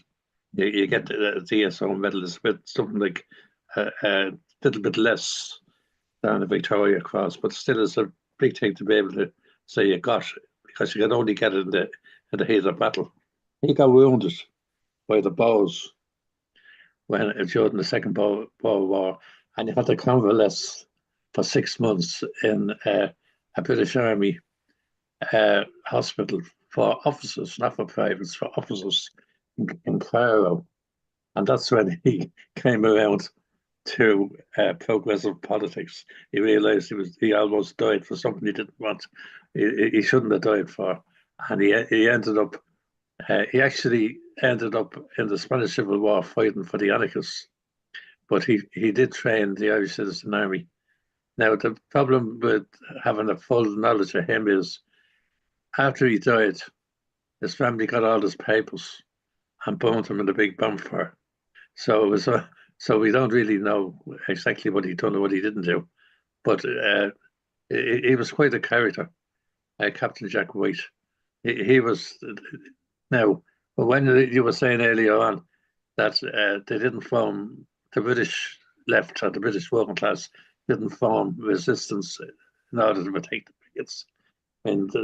You get the DSO medal is something like a little bit less than the Victoria Cross, but still is a big thing to be able to say you got, because you can only get it in the heat of battle. He got wounded by the Boers during the Second Boer War, and he had to convalesce for 6 months in a British Army hospital for officers, not for privates, for officers in Cairo. And that's when he came around to progressive politics. He realized he almost died for something he didn't want. He shouldn't have died for. And he ended up, he actually ended up in the Spanish Civil War fighting for the anarchists. But he did train the Irish Citizen Army. Now, the problem with having a full knowledge of him is after he died, his family got all his papers and burned him in a big bonfire. So we don't really know exactly what he done or what he didn't do. But he was quite a character, Captain Jack White. He was, now, when you were saying earlier on that they didn't form, the British left or the British working class didn't form resistance in order to protect the pickets. And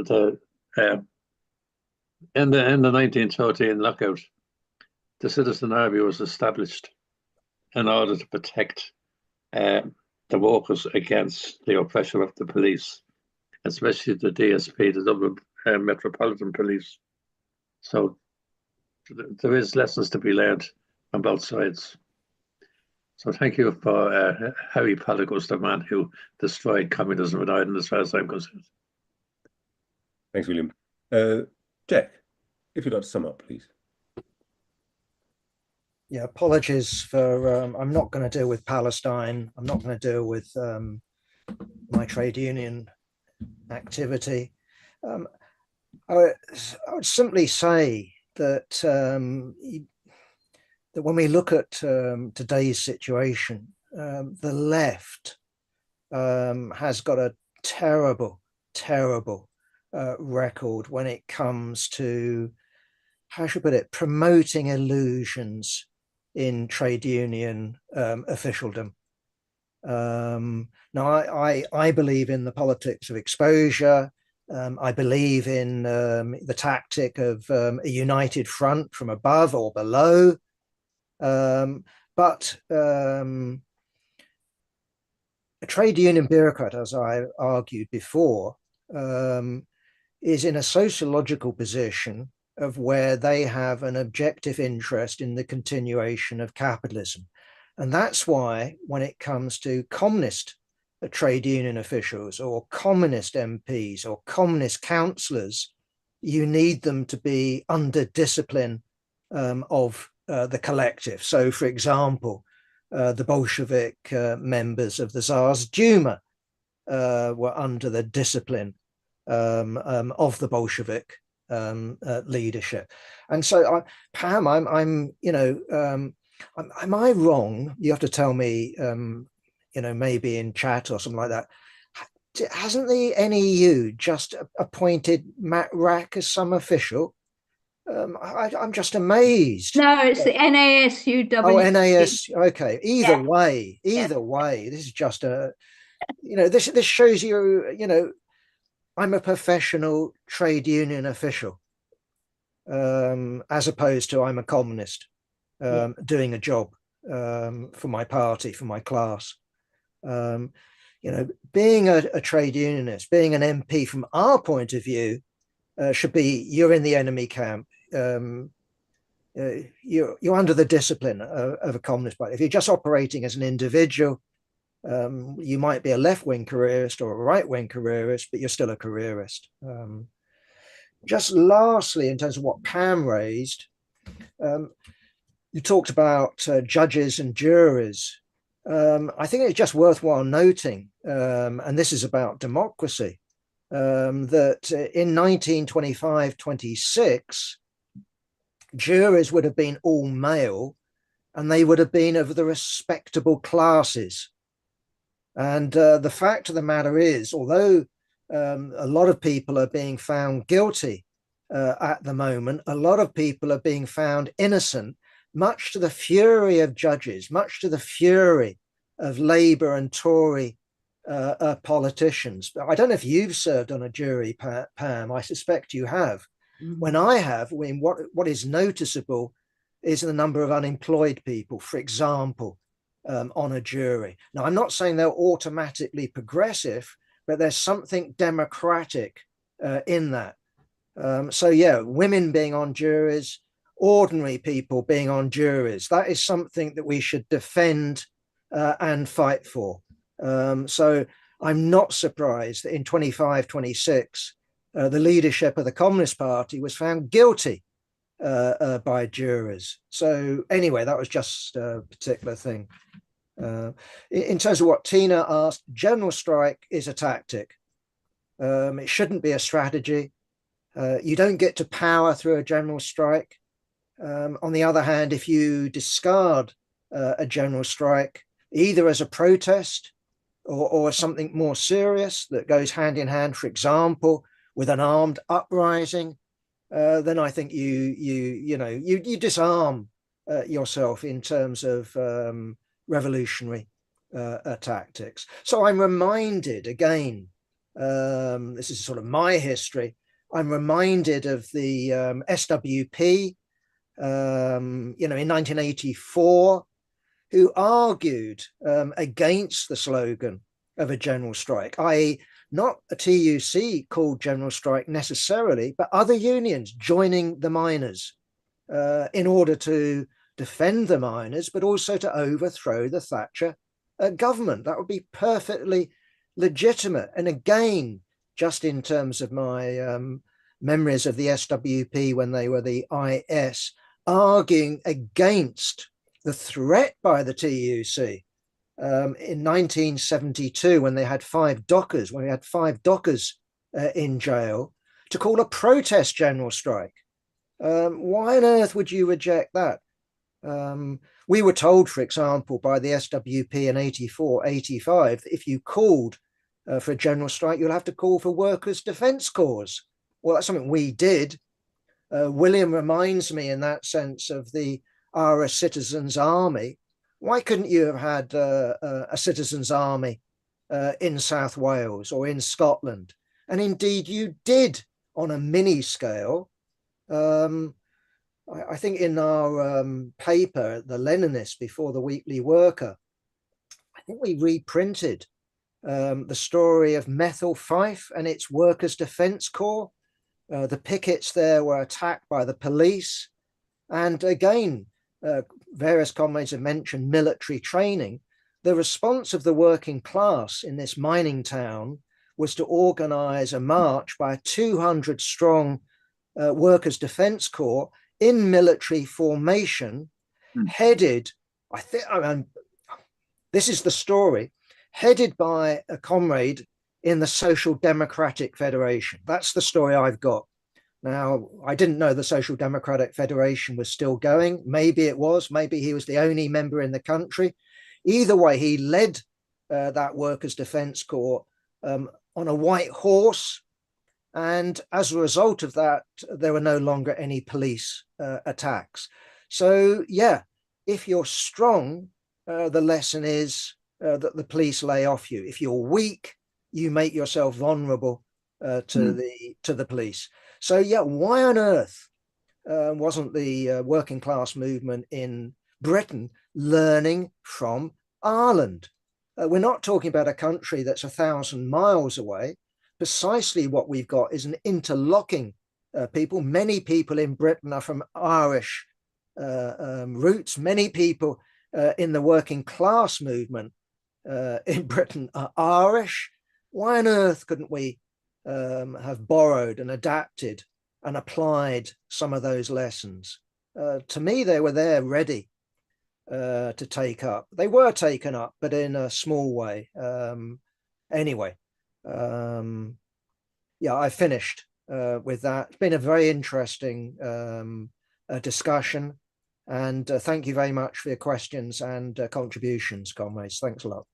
in the 1913 lockout, the Citizen Army was established in order to protect the workers against the oppression of the police, especially the DSP, the Dublin Metropolitan Police. So there is lessons to be learned on both sides. So thank you for Harry Pollock was the man who destroyed communism in Ireland, as far as I'm concerned. Thanks, William. Jack, if you'd like to sum up, please. Yeah, apologies for, I'm not going to deal with Palestine. I'm not going to deal with my trade union activity. I would simply say that that when we look at today's situation, the left has got a terrible record when it comes to, how should I put it, promoting illusions in trade union officialdom. Now, I believe in the politics of exposure. I believe in the tactic of a united front from above or below. But a trade union bureaucrat, as I argued before, is in a sociological position of where they have an objective interest in the continuation of capitalism. And that's why when it comes to communist trade union officials or communist MPs or communist councillors, you need them to be under discipline of the collective. So, for example, the Bolshevik members of the Tsar's Duma were under the discipline of the Bolshevik leadership. And so, Pam, I'm am I wrong? You have to tell me, maybe in chat or something like that. Hasn't the NEU just appointed Matt Rack as some official? I'm just amazed. No, it's the NASUW. Oh, NAS. Okay. Either way, this is just this shows you, I'm a professional trade union official, as opposed to I'm a communist doing a job for my party, for my class. Being a trade unionist, being an MP from our point of view, should be you're in the enemy camp. You're under the discipline of a communist party. If you're just operating as an individual, you might be a left-wing careerist or a right-wing careerist, but you're still a careerist. Just lastly, in terms of what Pam raised, you talked about judges and jurors. I think it's just worthwhile noting, and this is about democracy, that in 1925-26, jurors would have been all male, and they would have been of the respectable classes. And the fact of the matter is, although a lot of people are being found guilty at the moment, a lot of people are being found innocent, much to the fury of judges, much to the fury of Labour and Tory politicians. I don't know if you've served on a jury, Pam. I suspect you have. Mm-hmm. When I have, what is noticeable is the number of unemployed people, for example, on a jury. Now, I'm not saying they're automatically progressive, but there's something democratic in that. So, yeah, women being on juries, ordinary people being on juries, that is something that we should defend and fight for. So I'm not surprised that in 25-26, the leadership of the Communist Party was found guilty by jurors. So anyway, that was just a particular thing. In terms of what Tina asked, general strike is a tactic. It shouldn't be a strategy. You don't get to power through a general strike. On the other hand, if you discard a general strike, either as a protest or something more serious that goes hand in hand, for example, with an armed uprising, then I think you disarm yourself in terms of revolutionary tactics. So I'm reminded again, this is sort of my history, I'm reminded of the SWP, in 1984, who argued against the slogan of a general strike, i.e. not a TUC called general strike necessarily, but other unions joining the miners in order to defend the miners, but also to overthrow the Thatcher government. That would be perfectly legitimate. And again, just in terms of my memories of the SWP when they were the IS, arguing against the threat by the TUC in 1972 when they had 5 dockers, when we had 5 dockers in jail, to call a protest general strike. Why on earth would you reject that? We were told, for example, by the SWP in 84, 85, that if you called for a general strike, you'll have to call for Workers' Defence Corps. Well, that's something we did. William reminds me in that sense of the Irish Citizens' Army. Why couldn't you have had a citizens' army in South Wales or in Scotland? And indeed you did on a mini scale. I think in our paper, The Leninist Before the Weekly Worker, I think we reprinted the story of Methil Fife and its Workers' Defence Corps. The pickets there were attacked by the police. And again, various comrades have mentioned military training. The response of the working class in this mining town was to organise a march by a 200-strong Workers' Defence Corps in military formation, headed, this is the story, headed by a comrade in the Social Democratic Federation. That's the story I've got. Now, I didn't know the Social Democratic Federation was still going. Maybe it was. Maybe he was the only member in the country. Either way, he led that Workers' Defence Corps on a white horse. And as a result of that, there were no longer any police attacks. So, yeah, if you're strong, the lesson is that the police lay off you. If you're weak, you make yourself vulnerable to the police. So, yeah, why on earth wasn't the working class movement in Britain learning from Ireland? We're not talking about a country that's 1,000 miles away. Precisely what we've got is an interlocking people. Many people in Britain are from Irish roots. Many people in the working class movement in Britain are Irish. Why on earth couldn't we have borrowed and adapted and applied some of those lessons? To me, they were there ready to take up. They were taken up, but in a small way. Anyway, yeah, I finished with that. It's been a very interesting discussion, and thank you very much for your questions and contributions, comrades. Thanks a lot.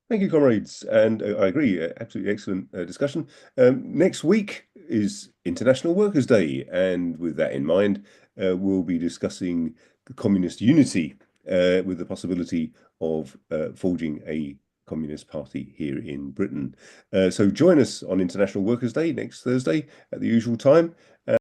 Thank you, comrades, and I agree, absolutely excellent discussion. Next week is International Workers' Day, and with that in mind, we'll be discussing the communist unity with the possibility of forging a Communist Party here in Britain. So join us on International Workers' Day next Thursday at the usual time.